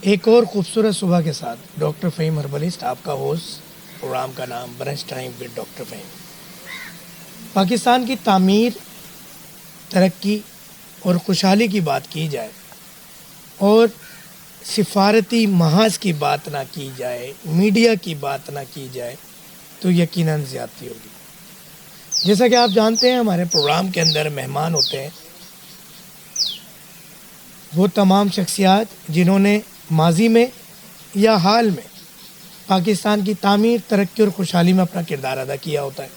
ایک اور خوبصورت صبح کے ساتھ ڈاکٹر فہیم ہربلسٹ آپ کا ہوسٹ، پروگرام کا نام brunch time with doctor Fahim. Pakistan کی تعمیر، ترقی اور خوشحالی کی بات کی جائے اور سفارتی محاذ کی بات نہ کی جائے، میڈیا کی بات نہ کی جائے تو یقیناً زیادتی ہوگی۔ جیسا کہ آپ جانتے ہیں ہمارے پروگرام کے اندر مہمان ہوتے ہیں وہ تمام شخصیات جنہوں نے ماضی میں یا حال میں پاکستان کی تعمیر، ترقی اور خوشحالی میں اپنا کردار ادا کیا ہوتا ہے،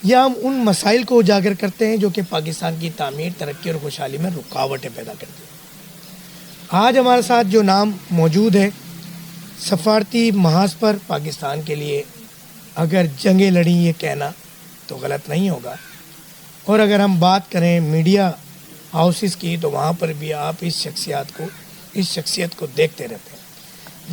یا ہم ان مسائل کو اجاگر کرتے ہیں جو کہ پاکستان کی تعمیر، ترقی اور خوشحالی میں رکاوٹیں پیدا کرتے ہیں۔ آج ہمارے ساتھ جو نام موجود ہے، سفارتی محاذ پر پاکستان کے لیے اگر جنگیں لڑیں یہ کہنا تو غلط نہیں ہوگا، اور اگر ہم بات کریں میڈیا ہاؤسز کی تو وہاں پر بھی آپ اس شخصیت کو دیکھتے رہتے ہیں۔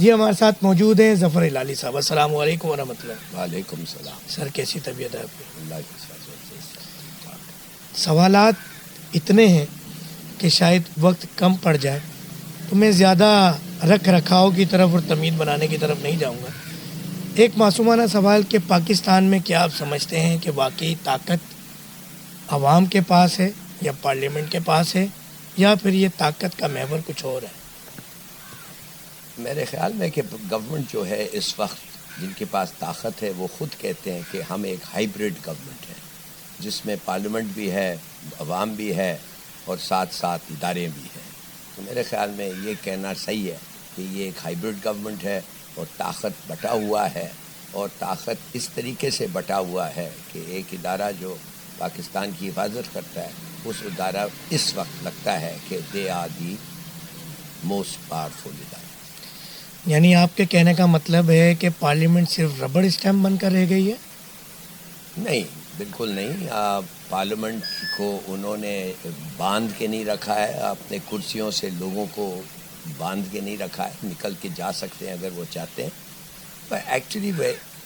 جی ہمارے ساتھ موجود ہیں ظفر ہلالی صاحب۔ السلام علیکم ورحمۃ اللہ۔ وعلیکم السلام۔ سر کیسی طبیعت ہے آپ کی؟ اللہ کی فضل سے۔ سوالات اتنے ہیں کہ شاید وقت کم پڑ جائے تو میں زیادہ رکھ رکھاؤ کی طرف اور تمیز بنانے کی طرف نہیں جاؤں گا۔ ایک معصومانہ سوال کہ پاکستان میں کیا آپ سمجھتے ہیں کہ واقعی طاقت عوام کے پاس ہے یا پارلیمنٹ کے پاس ہے، یا پھر یہ طاقت کا محور کچھ اور ہے؟ میرے خیال میں کہ گورنمنٹ جو ہے اس وقت جن کے پاس طاقت ہے وہ خود کہتے ہیں کہ ہم ایک ہائیبرڈ گورنمنٹ ہیں، جس میں پارلیمنٹ بھی ہے، عوام بھی ہے اور ساتھ ساتھ ادارے بھی ہیں۔ تو میرے خیال میں یہ کہنا صحیح ہے کہ یہ ایک ہائیبرڈ گورنمنٹ ہے اور طاقت بٹا ہوا ہے، اور طاقت اس طریقے سے بٹا ہوا ہے کہ ایک ادارہ جو پاکستان کی حفاظت کرتا ہے، اس ادارہ اس وقت لگتا ہے کہ they are the most powerful ادارہ۔ یعنی آپ کے کہنے کا مطلب ہے کہ پارلیمنٹ صرف ربڑ اسٹیمپ بن کر رہ گئی ہے؟ نہیں، بالکل نہیں۔ پارلیمنٹ کو انہوں نے باندھ کے نہیں رکھا ہے، اپنے کرسیوں سے لوگوں کو باندھ کے نہیں رکھا ہے، نکل کے جا سکتے ہیں اگر وہ چاہتے ہیں۔ پر ایکچولی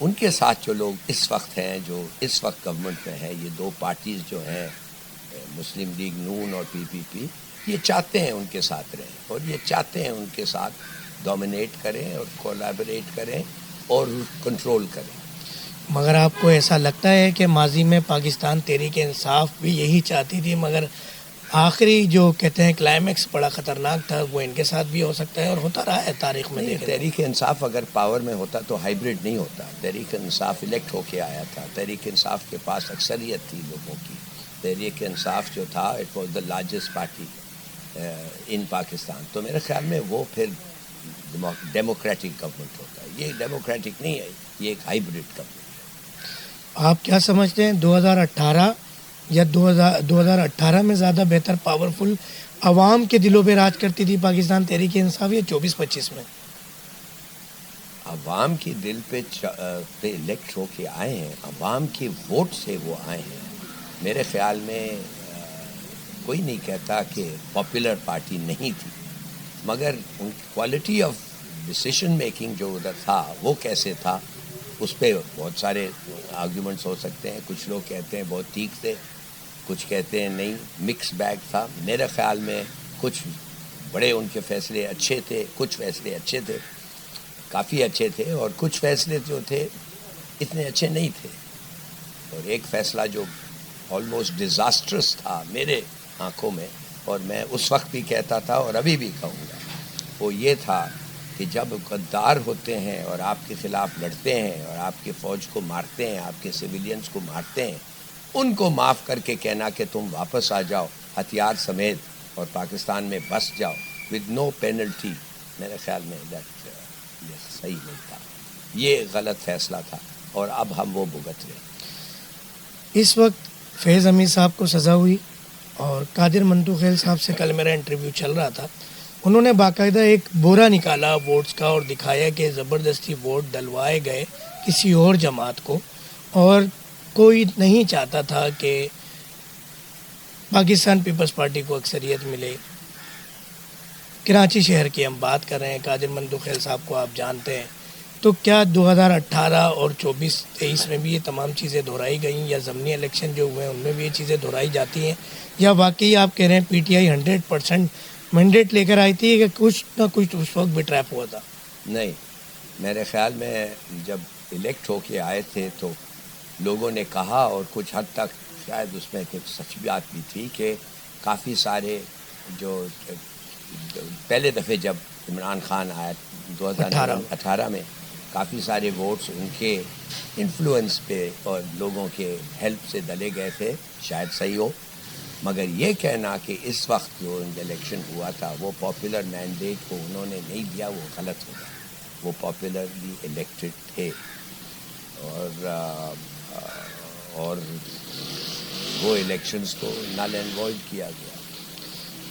ان کے ساتھ جو لوگ اس وقت ہیں، جو اس وقت گورنمنٹ میں ہیں، یہ دو پارٹیز جو ہیں، مسلم لیگ نون اور PPP، یہ چاہتے ہیں ان کے ساتھ رہیں، اور یہ چاہتے ہیں ان کے ساتھ ڈومینیٹ کریں اور کولیبریٹ کریں اور کنٹرول کریں۔ مگر آپ کو ایسا لگتا ہے کہ ماضی میں پاکستان تحریک انصاف بھی یہی چاہتی تھی، مگر آخری جو کہتے ہیں کلائمیکس بڑا خطرناک تھا، وہ ان کے ساتھ بھی ہو سکتا ہے اور ہوتا رہا ہے تاریخ میں؟ تحریک انصاف اگر پاور میں ہوتا تو ہائیبرڈ نہیں ہوتا۔ تحریک انصاف الیکٹ ہو کے آیا تھا، تحریک انصاف کے پاس اکثریت تھی لوگوں کی۔ تحریک انصاف جو تھا it was the largest party in Pakistan. تو میرے خیال میں وہ پھر ڈیموکریٹک گورنمنٹ ہوتا ہے۔ یہ ڈیموکریٹک نہیں ہے، یہ ایک ہائیبرڈ گورنمنٹ ہے۔ آپ کیا سمجھتے ہیں 2018 یا 2018 میں زیادہ بہتر پاورفل عوام کے دلوں پہ راج کرتی تھی پاکستان تحریک انصاف، یا 24-25 میں؟ عوام کی دل پہ الیکٹ ہو کے آئے ہیں، عوام کے ووٹ سے وہ آئے ہیں۔ میرے خیال میں کوئی نہیں کہتا کہ پاپولر پارٹی نہیں تھی، مگر ان کی کوالٹی آف ڈیسیشن میکنگ جو ادھر تھا وہ کیسے تھا، اس پہ بہت سارے آرگیومنٹس ہو سکتے ہیں۔ کچھ لوگ کہتے ہیں بہت ٹھیک تھے، کچھ کہتے ہیں نہیں، مکس بیگ تھا۔ میرے خیال میں کچھ بڑے ان کے فیصلے اچھے تھے، کچھ فیصلے اچھے تھے، کافی اچھے تھے، اور کچھ فیصلے جو تھے اتنے اچھے نہیں تھے۔ اور ایک فیصلہ جو آلموسٹ ڈیزاسٹرس تھا میرے آنکھوں میں، اور میں اس وقت بھی کہتا تھا اور ابھی بھی کہوں گا، وہ یہ تھا کہ جب غدار ہوتے ہیں اور آپ کے خلاف لڑتے ہیں اور آپ کے فوج کو مارتے ہیں، آپ کے سویلینز کو مارتے ہیں، ان کو معاف کر کے کہنا کہ تم واپس آ جاؤ ہتھیار سمیت اور پاکستان میں بس جاؤ ود نو پینلٹی، میرے خیال میں یہ صحیح نہیں تھا، یہ غلط فیصلہ تھا، اور اب ہم وہ بھگت رہے ہیں۔ اس وقت فیض حمید صاحب کو سزا ہوئی، اور قادر منٹو خیل صاحب سے کل میرا انٹرویو چل رہا تھا، انہوں نے باقاعدہ ایک بورا نکالا ووٹس کا اور دکھایا کہ زبردستی ووٹ ڈلوائے گئے کسی اور جماعت کو، اور کوئی نہیں چاہتا تھا کہ پاکستان پیپلز پارٹی کو اکثریت ملے۔ کراچی شہر کی ہم بات کر رہے ہیں، قادر منٹو خیل صاحب کو آپ جانتے ہیں، تو کیا 2018 اور 24-23 میں بھی یہ تمام چیزیں دہرائی گئیں، یا ضمنی الیکشن جو ہوئے ہیں ان میں بھی یہ چیزیں دہرائی جاتی ہیں، یا واقعی آپ کہہ رہے ہیں PTI 100% مینڈیٹ لے کر آئی تھی کہ کچھ نہ کچھ تو اس وقت بھی ٹریپ ہوا تھا. نہیں، میرے خیال میں جب الیکٹ ہو کے آئے تھے تو لوگوں نے کہا، اور کچھ حد تک شاید اس میں کہ سچ بات بھی تھی، کہ کافی سارے جو پہلے دفعے جب عمران خان آیا 2018 میں، کافی سارے ووٹس ان کے انفلوئنس پہ اور لوگوں کے ہیلپ سے ڈلے گئے تھے، شاید صحیح ہو. مگر یہ کہنا کہ اس وقت جو الیکشن ہوا تھا وہ پاپولر مینڈیٹ کو انہوں نے نہیں دیا، وہ غلط ہوگا. وہ پاپولرلی الیکٹڈ تھے، اور وہ الیکشنز کو نل اینڈ وائڈ کیا گیا.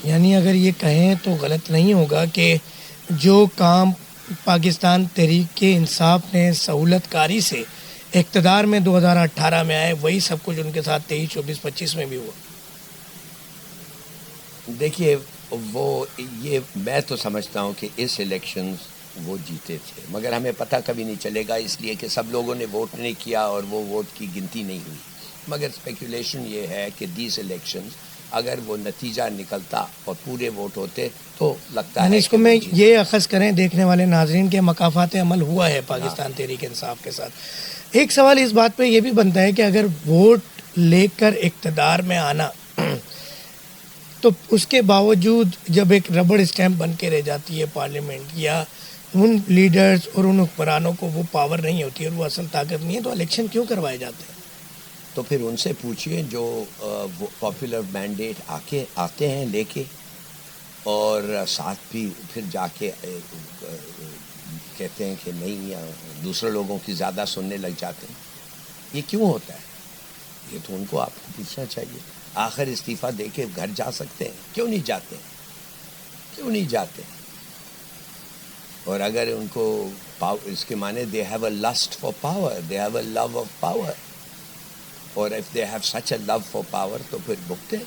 یعنی اگر یہ کہیں تو غلط نہیں ہوگا کہ جو کام پاکستان تحریک انصاف نے سہولت کاری سے اقتدار میں 2018 میں آئے، وہی سب کچھ ان کے ساتھ 23, 24, 25 میں بھی ہوا. دیکھیے، یہ میں تو سمجھتا ہوں کہ اس الیکشنز وہ جیتے تھے، مگر ہمیں پتہ کبھی نہیں چلے گا، اس لیے کہ سب لوگوں نے ووٹ نہیں کیا اور وہ ووٹ کی گنتی نہیں ہوئی. مگر اسپیکولیشن یہ ہے کہ دیس الیکشنز اگر وہ نتیجہ نکلتا اور پورے ووٹ ہوتے تو لگتا ہے اس کو میں یہ اخذ کریں دیکھنے والے ناظرین کے مقافات عمل ہوا ہے پاکستان تحریک انصاف کے ساتھ. ایک سوال اس بات پہ یہ بھی بنتا ہے کہ اگر ووٹ لے کر اقتدار میں آنا تو اس کے باوجود جب ایک ربڑ اسٹیمپ بن کے رہ جاتی ہے پارلیمنٹ، یا ان لیڈرز اور ان حکمرانوں کو وہ پاور نہیں ہوتی اور وہ اصل طاقت نہیں ہے، تو الیکشن کیوں کروائے جاتے ہیں؟ تو پھر ان سے پوچھئے جو پاپولر مینڈیٹ آتے ہیں لے کے، اور ساتھ بھی پھر جا کے کہتے ہیں کہ نہیں، دوسرے لوگوں کی زیادہ سننے لگ جاتے ہیں. یہ کیوں ہوتا ہے؟ یہ تو ان کو آپ کو پوچھنا چاہیے. آخر استعفیٰ دے کے گھر جا سکتے ہیں، کیوں نہیں جاتے؟ کیوں نہیں جاتے؟ اور اگر ان کو اس کے معنی they have a lust for power, they have a love of power, اور if they have such a love for power تو پھر بھگتے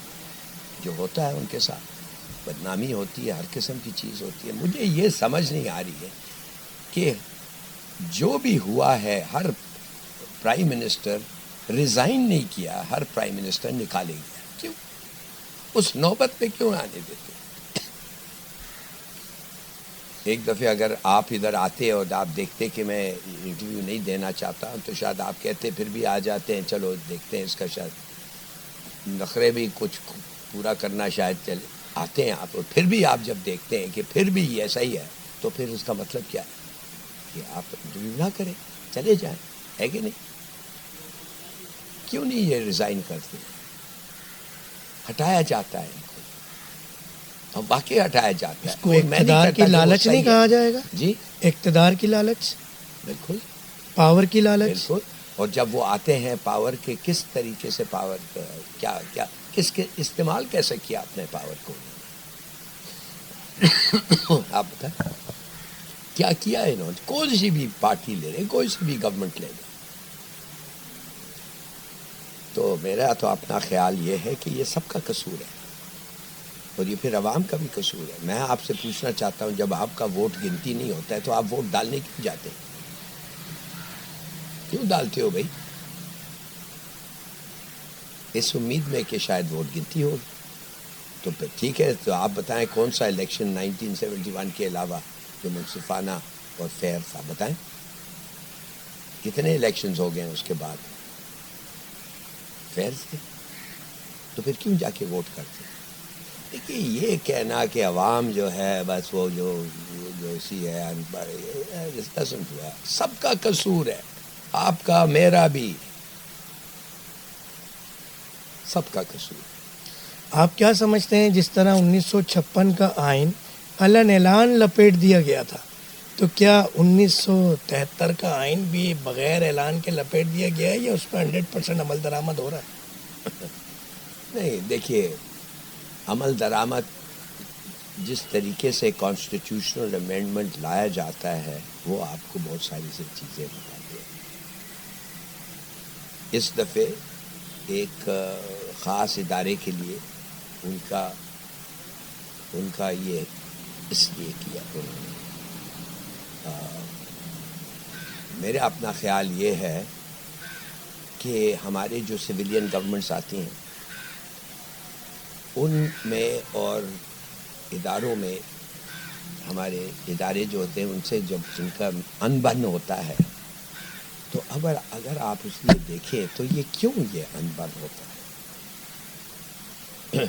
جو ہوتا ہے ان کے ساتھ. بدنامی ہوتی ہے، ہر قسم کی چیز ہوتی ہے. مجھے یہ سمجھ نہیں آ رہی ہے کہ جو بھی ہوا ہے، ہر پرائم منسٹر ریزائن نہیں کیا، ہر پرائم منسٹر نکالے گیا. کیوں؟ اس نوبت پہ کیوں آنے دیتے؟ ایک دفعہ اگر آپ ادھر آتے اور آپ دیکھتے کہ میں انٹرویو نہیں دینا چاہتا تو شاید آپ کہتے پھر بھی آ جاتے ہیں، چلو دیکھتے ہیں اس کا شاید نخرے بھی کچھ پورا کرنا شاید چلے. آتے ہیں آپ، اور پھر بھی آپ جب دیکھتے ہیں کہ پھر بھی ایسا ہی ہے، تو پھر اس کا مطلب کیا ہے؟ کہ آپ انٹرویو نہ کریں، چلے جائیں، ہے کہ نہیں؟ کیوں نہیں یہ ریزائن کرتے؟ ہٹایا جاتا ہے، اور باقی ہٹایا جاتا ہے. کو اقتدار کی لالچ نہیں کہا جائے گا؟ جی، اقتدار کی لالچ، بالکل پاور کی لالچ. بالکل. اور جب وہ آتے ہیں پاور کے کس طریقے سے پاور کیا کس کے استعمال کیسے کیا اپنے پاور کو؟ آپ بتائیں کیا کیا ہے انہوں نے؟ کوئی سی بھی پارٹی لے لیں، کوئی سی بھی گورنمنٹ لے لیں. تو میرا تو اپنا خیال یہ ہے کہ یہ سب کا قصور ہے، اور یہ پھر عوام کا بھی قصور ہے. میں آپ سے پوچھنا چاہتا ہوں، جب آپ کا ووٹ گنتی نہیں ہوتا ہے تو آپ ووٹ ڈالنے کیوں جاتے ہیں؟ کیوں ڈالتے ہو بھائی؟ اس امید میں کہ شاید ووٹ گنتی ہوگی. تو پھر ٹھیک ہے، تو آپ بتائیں کون سا الیکشن 1971 کے علاوہ جو منصفانہ اور فیئر تھا؟ بتائیں کتنے الیکشنز ہو گئے ہیں اس کے بعد فیئر تھے؟ تو پھر کیوں جا کے ووٹ کرتے ہیں؟ دیکھیے، یہ کہنا کہ عوام جو ہے بس وہ جو اسی ہے ان پڑھ، سب کا قصور ہے، آپ کا میرا بھی، سب کا قصور. آپ کیا سمجھتے ہیں جس طرح 1956 کا آئین علن اعلان لپیٹ دیا گیا تھا، تو کیا 1973 کا آئین بھی بغیر اعلان کے لپیٹ دیا گیا ہے، یا اس پہ 100% عمل درآمد ہو رہا ہے؟ نہیں، دیکھیے، عمل درآمد جس طریقے سے کانسٹیٹیوشنل امینڈمنٹ لایا جاتا ہے وہ آپ کو بہت ساری سی چیزیں بتاتے ہیں. اس دفعے ایک خاص ادارے کے لیے ان کا یہ اس لیے کیا. میرا اپنا خیال یہ ہے کہ ہمارے جو سویلین گورنمنٹس آتی ہیں ان میں اور اداروں میں ہمارے ادارے جو ہوتے ہیں ان سے جب جن کا انبن ہوتا ہے تو اگر آپ اس لیے دیکھیں تو یہ کیوں یہ انبن ہوتا ہے؟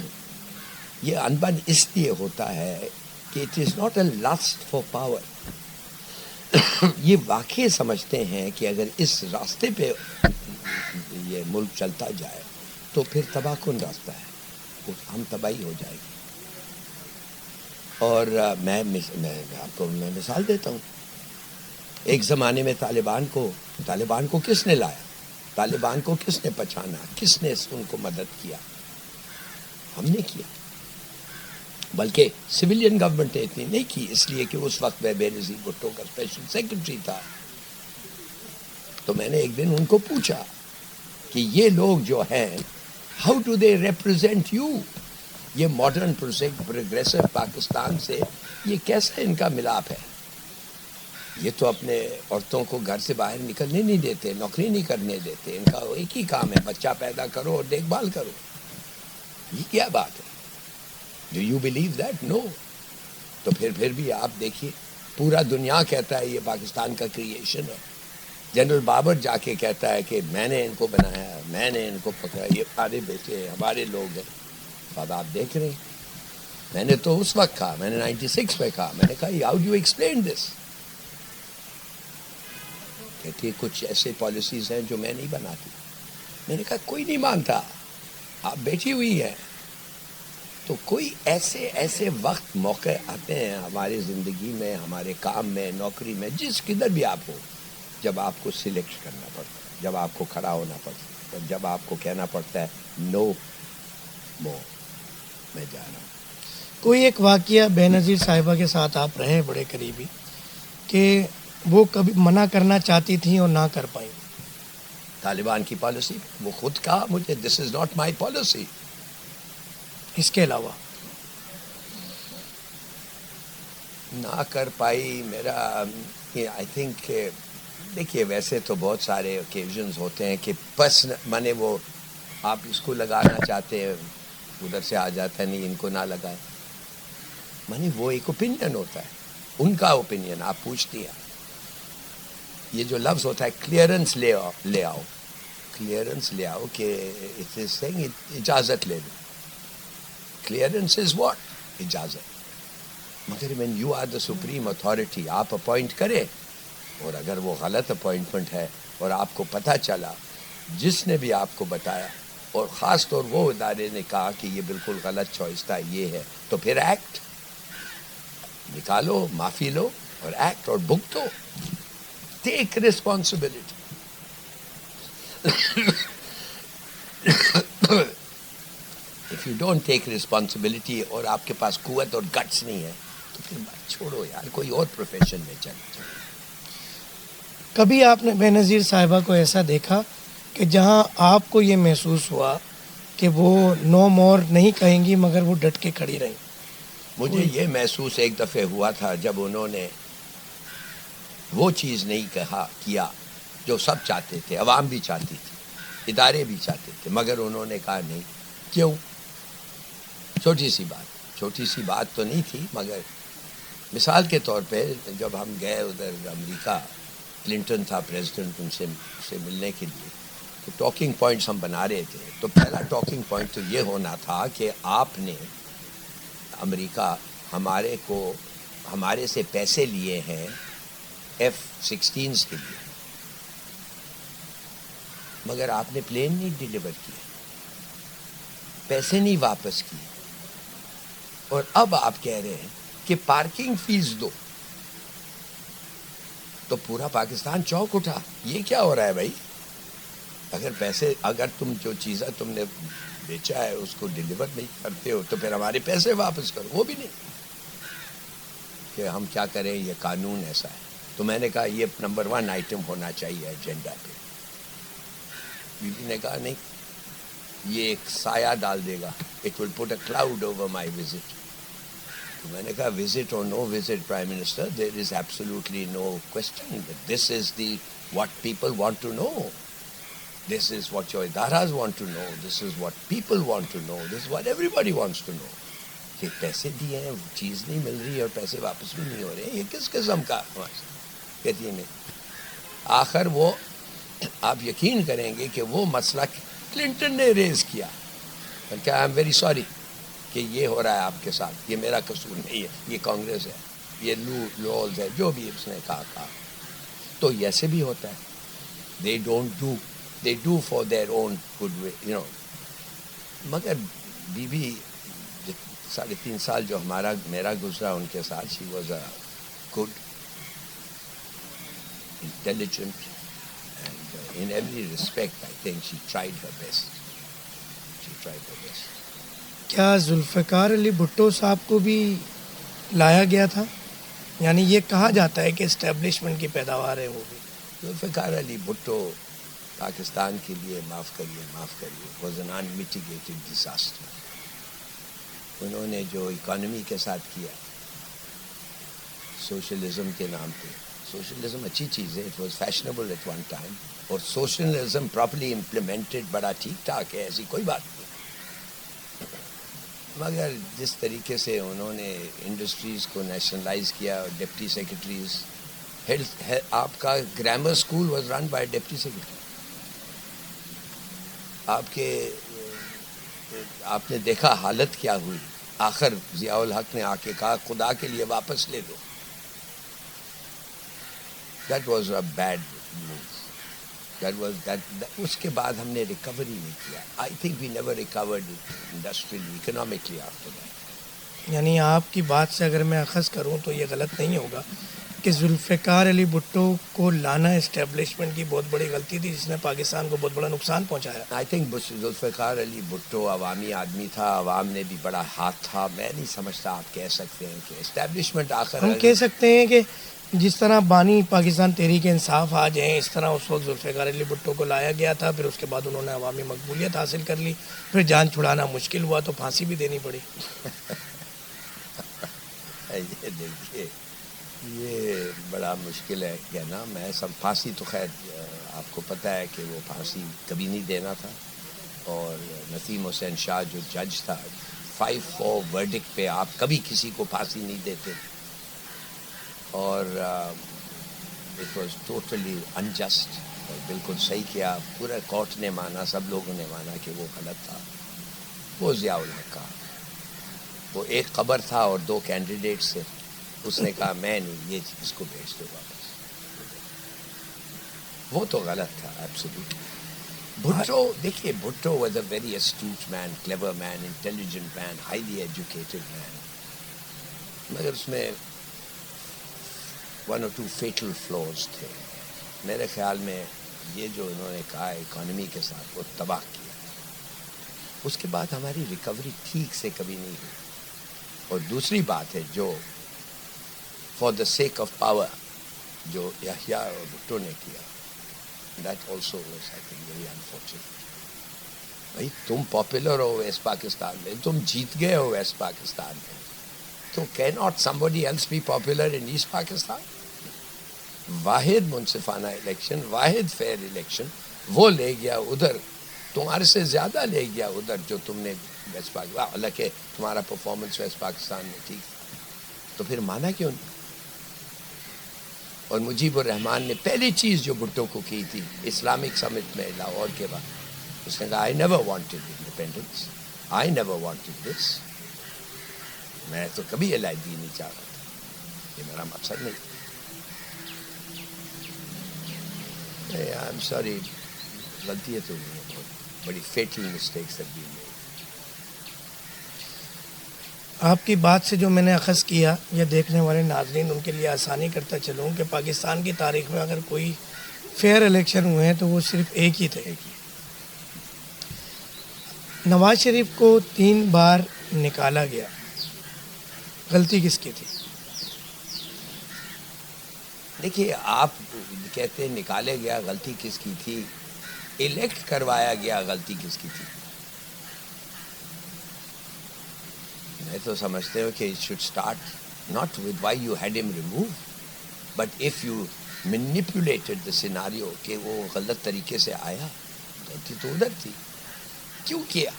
یہ انبن اس لیے ہوتا ہے کہ it is not a lust for power. یہ واقعی سمجھتے ہیں کہ اگر اس راستے پہ یہ ملک چلتا جائے تو پھر تباہ کن راستہ ہے, ہم تباہی ہو جائے گی. اور میں آپ کو میں مثال دیتا ہوں. ایک زمانے میں طالبان کو کس نے لایا, طالبان کو کس نے پہچانا, کس نے ان کو مدد کیا؟ ہم نے کیا. بلکہ سویلین گورنمنٹ نے اتنی نہیں کی, اس لیے کہ اس وقت میں بے نظیر بھٹو کا اسپیشل سیکرٹری تھا. تو میں نے ایک دن ان کو پوچھا کہ یہ لوگ جو ہیں how do they represent you, یہ ماڈرن پروگریسو پاکستان سے یہ کیسا ان کا ملاپ ہے؟ یہ تو اپنے عورتوں کو گھر سے باہر نکلنے نہیں دیتے, نوکری نہیں کرنے دیتے, ان کا ایک ہی کام ہے بچہ پیدا کرو اور دیکھ بھال کرو. یہ کیا بات ہے؟ Do you believe that? No. تو پھر بھی آپ دیکھیے پورا دنیا کہتا ہے یہ پاکستان کا کریشن ہے. جنرل بابر جا کے کہتا ہے کہ میں نے ان کو بنایا, میں نے ان کو پکڑا, یہ ہمارے بیٹے ہیں, ہمارے لوگ ہیں. اب آپ دیکھ رہے ہیں, میں نے تو اس وقت کہا, میں نے 96 میں کہا, میں نے کہا how do you explain this? کہتی ہے کچھ ایسے پالیسیز ہیں جو میں نہیں بناتی. میں نے کہا کوئی نہیں مانتا, آپ بیٹھی ہوئی ہیں. تو کوئی ایسے وقت موقع آتے ہیں ہماری زندگی میں, ہمارے کام میں, نوکری میں, جس کدھر بھی آپ ہو, جب آپ کو سلیکٹ کرنا پڑتا ہے, جب آپ کو کھڑا ہونا پڑتا ہے, جب آپ کو کہنا پڑتا ہے نو مور, میں جا رہا ہوں. کوئی ایک واقعہ بے نظیر صاحبہ کے ساتھ آپ رہے بڑے قریبی کہ وہ کبھی منع کرنا چاہتی تھیں اور نہ کر پائیں؟ طالبان کی پالیسی, وہ خود کہا مجھے دس از ناٹ مائی پالیسی. اس کے علاوہ نہ کر پائی میرا آئی تھنک دیکھیے ویسے تو بہت سارے اوکیزنز ہوتے ہیں کہ بس میں وہ آپ اس کو لگانا چاہتے ہیں ادھر سے آ جاتا ہے, نہیں ان کو نہ لگائے. میں وہ ایک اوپینین ہوتا ہے, ان کا اوپینین آپ پوچھتی ہیں. یہ جو لفظ ہوتا ہے کلیئرنس لے آؤ, کلیئرنس لے آؤ کہ اجازت لے لو. Clearance is what? اجازت. مگر when you are the supreme authority, آپ اپوائنٹ کریں, اور اگر وہ غلط اپوائنٹمنٹ ہے اور آپ کو پتہ چلا, جس نے بھی آپ کو بتایا, اور خاص طور وہ ادارے نے کہا کہ یہ بالکل غلط چوائس تھا, یہ ہے, تو پھر ایکٹ نکالو, معافی لو اور ایکٹ, اور بھگتو. Take responsibility. If you don't take responsibility اور آپ کے پاس قوت اور گٹس نہیں ہے تو پھر بات چھوڑو یار, کوئی اور پروفیشن میں چل جاؤ. کبھی آپ نے بے نظیر صاحبہ کو ایسا دیکھا کہ جہاں آپ کو یہ محسوس ہوا کہ وہ نو مور نہیں کہیں گی مگر وہ ڈٹ کے کھڑی رہیں؟ مجھے یہ محسوس ایک دفعہ ہوا تھا جب انہوں نے وہ چیز نہیں کیا جو سب چاہتے تھے, عوام بھی چاہتی تھی, ادارے بھی چاہتے تھے, مگر انہوں نے کہا نہیں. کیوں؟ چھوٹی سی بات تو نہیں تھی, مگر مثال کے طور پہ جب ہم گئے ادھر امریکہ, کلنٹن تھا پریزیڈنٹ, ان سے ملنے کے لیے, تو ٹاکنگ پوائنٹس ہم بنا رہے تھے. تو پہلا ٹاکنگ پوائنٹ تو یہ ہونا تھا کہ آپ نے امریکہ ہمارے سے پیسے لیے ہیں F-16 کے لیے, مگر آپ نے پلین نہیں ڈیلیور کیے, پیسے نہیں واپس کیے, اور اب آپ کہہ رہے ہیں کہ پارکنگ فیس دو. تو پورا پاکستان چوک اٹھا, یہ کیا ہو رہا ہے بھائی؟ اگر تم جو چیزیں تم نے بیچا ہے اس کو ڈیلیور نہیں کرتے ہو تو پھر ہمارے پیسے واپس کرو. وہ بھی نہیں کہ ہم کیا کریں, یہ قانون ایسا ہے. تو میں نے کہا یہ نمبر 1 آئٹم ہونا چاہیے ایجنڈا پہ. بی بی نے کہا نہیں, یہ ایک سایہ ڈال دے گا, it will put a cloud over my visit. تو میں نے کہا وزٹ اور no visit prime minister, there is absolutely no question. This is the what people want to know. This is what your idaras want to know. This is what people want to know. This is what everybody wants to know. کہ پیسے دیے ہیں چیز نہیں مل رہی اور پیسے واپس بھی نہیں ہو رہے ہیں, یہ کس قسم کا کہتی ہے نہیں. آخر وہ آپ یقین کریں گے کہ وہ مسئلہ کلنٹن نے ریز کیا کہ آئی ایم ویری سوری کہ یہ ہو رہا ہے آپ کے ساتھ, یہ میرا قصور نہیں ہے, یہ کانگریس ہے, یہ لوز ہے, جو بھی اس نے کہا. تو ایسے بھی ہوتا ہے, they do for their own good way, you know. مگر بیوی 3.5 سال جو میرا گزرا ان کے ساتھ, she was a good, intelligent, and in every respect I think she tried her best. کیا ذوالفقار علی بھٹو صاحب کو بھی لایا گیا تھا؟ یعنی یہ کہا جاتا ہے کہ اسٹیبلشمنٹ کی پیداوار ہے وہ بھی. ذوالفقار علی بھٹو پاکستان کے لیے معاف کریے واز an unmitigated disaster. انہوں نے جو اکانومی کے ساتھ کیا سوشلزم کے نام پہ, سوشلزم اچھی چیز ہے, it was fashionable at one time, اور سوشلزم پراپرلی امپلیمنٹڈ بڑا ٹھیک ٹھاک ہے, ایسی کوئی بات نہیں. مگر جس طریقے سے انہوں نے انڈسٹریز کو نیشنلائز کیا, ڈپٹی سیکرٹریز, آپ کا grammar school was run by deputy secretary. آپ نے دیکھا حالت کیا ہوئی. آخر ضیاء الحق نے آ کے کہا خدا کے لیے واپس لے لو. That was a bad move. اس کے بعد ہم نے ریکوری نہیں کیا. I think we never recovered industrially economically after that. یعنی آپ کی بات سے اگر میں اخذ کروں تو یہ غلط نہیں ہوگا کہ ذوالفقار علی بھٹو کو لانا اسٹیبلشمنٹ کی بہت بڑی غلطی تھی, جس نے پاکستان کو بہت بڑا نقصان پہنچایا. آئی تھنک ذوالفقار علی بھٹو عوامی آدمی تھا, عوام نے بھی بڑا ہاتھ تھا. میں نہیں سمجھتا آپ کہہ سکتے ہیں کہ اسٹیبلشمنٹ آخر ہم کہہ سکتے ہیں کہ جس طرح بانی پاکستان تحریک انصاف آج ہیں, اس طرح اس وقت ذوالفقار علی بھٹو کو لایا گیا تھا. پھر اس کے بعد انہوں نے عوامی مقبولیت حاصل کر لی, پھر جان چھڑانا مشکل ہوا تو پھانسی بھی دینی پڑی. یہ دیکھیے یہ بڑا مشکل ہے کہنا. میں سب پھانسی تو خیر آپ کو پتہ ہے کہ وہ پھانسی کبھی نہیں دینا تھا, اور نسیم حسین شاہ جو جج تھا 5-4 ورڈکٹ پہ آپ کبھی کسی کو پھانسی نہیں دیتے, اور اٹ واز ٹوٹلی انجسٹ. اور بالکل صحیح کیا, پورا کورٹ نے مانا, سب لوگوں نے مانا کہ وہ غلط تھا. وہ ضیاء الحق کا وہ ایک قبر تھا اور 2 کینڈیڈیٹس تھے, اس نے کہا میں نہیں, یہ اس کو بھیج دو واپس. وہ تو غلط تھا ایبسولوٹلی. بھٹو دیکھیے, Bhutto was a very stout man, clever man, intelligent man, highly educated man, مگر اس میں 1 or 2 فیٹل فلوز تھے. میرے خیال میں یہ جو انہوں نے کہا اکانومی کے ساتھ وہ تباہ کیا. اس کے بعد ہماری ریکوری ٹھیک سے کبھی نہیں ہوئی. اور دوسری بات ہے جو for the sake of power جو یحییٰ اور بھٹو نے کیا, that also was I think very unfortunate. بھائی تم پاپولر ہو ویسٹ پاکستان میں, تم جیت گئے ہو ویسٹ پاکستان میں, تو کی not somebody else be popular in East Pakistan. واحد منصفانہ الیکشن, واحد فیئر الیکشن وہ لے گیا ادھر, تمہارے سے زیادہ لے گیا ادھر جو تم نے ویسٹ پاکستان. حالانکہ تمہارا پرفارمنس ویسٹ پاکستان میں ٹھیک تھا, تو پھر مانا کیوں نہیں. اور مجیب الرحمان نے پہلی چیز جو بھٹو کو کی تھی اسلامک سمٹ میں لاہور کے بعد, اس نے کہا I never wanted independence, I never wanted this. میں تو کبھی علیحدگی نہیں چاہ رہا تھا, یہ میرا مقصد نہیں. آئی ایم سوری, غلطی ہے تو بہت بڑی fatal mistakes have been made. آپ کی بات سے جو میں نے اخذ کیا, یا دیکھنے والے ناظرین ان کے لیے آسانی کرتا چلوں کہ پاکستان کی تاریخ میں اگر کوئی فیئر الیکشن ہوئے ہیں تو وہ صرف ایک ہی تھے. نواز شریف کو 3 بار نکالا گیا, غلطی کس کی تھی؟ دیکھیے آپ کہتے ہیں نکالے گیا, غلطی کس کی تھی. الیکٹ کروایا گیا, غلطی کس کی تھی. میں تو سمجھتے ہو کہ it should start not with why you had him remove, but if you manipulated the scenario کہ وہ غلط طریقے سے آیا, غلطی تو ادھر تھی. کیوں کیا؟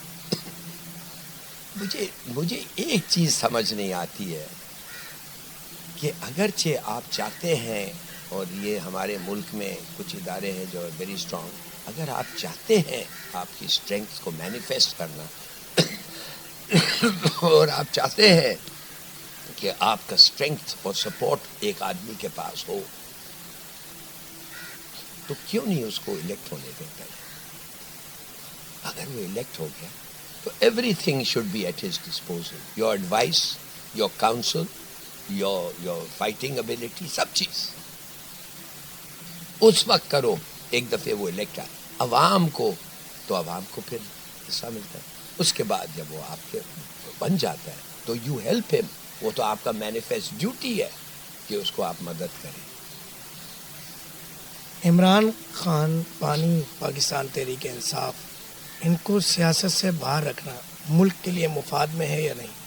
مجھے ایک چیز سمجھ نہیں آتی ہے کہ اگرچہ آپ چاہتے ہیں، اور یہ ہمارے ملک میں کچھ ادارے ہیں جو ویری اسٹرانگ، اگر آپ چاہتے ہیں آپ کی اسٹرینگتھ کو مینیفیسٹ کرنا اور آپ چاہتے ہیں کہ آپ کا اسٹرینگتھ اور سپورٹ ایک آدمی کے پاس ہو، تو کیوں نہیں اس کو الیکٹ ہونے دیتا ہے؟ اگر وہ الیکٹ ہو گیا تو everything should be at his disposal, your advice, your counsel, your fighting ability, سب چیز اس وقت کرو ایک دفعہ وہ الیکٹ آئے عوام کو، تو عوام کو پھر حصہ ملتا ہے. اس کے بعد جب وہ آپ کے بن جاتا ہے تو یو ہیلپ ہم، وہ تو آپ کا مینیفیسٹ ڈیوٹی ہے کہ اس کو آپ مدد کریں. عمران خان، بانی پاکستان تحریک انصاف، ان کو سیاست سے باہر رکھنا ملک کے لیے مفاد میں ہے یا نہیں؟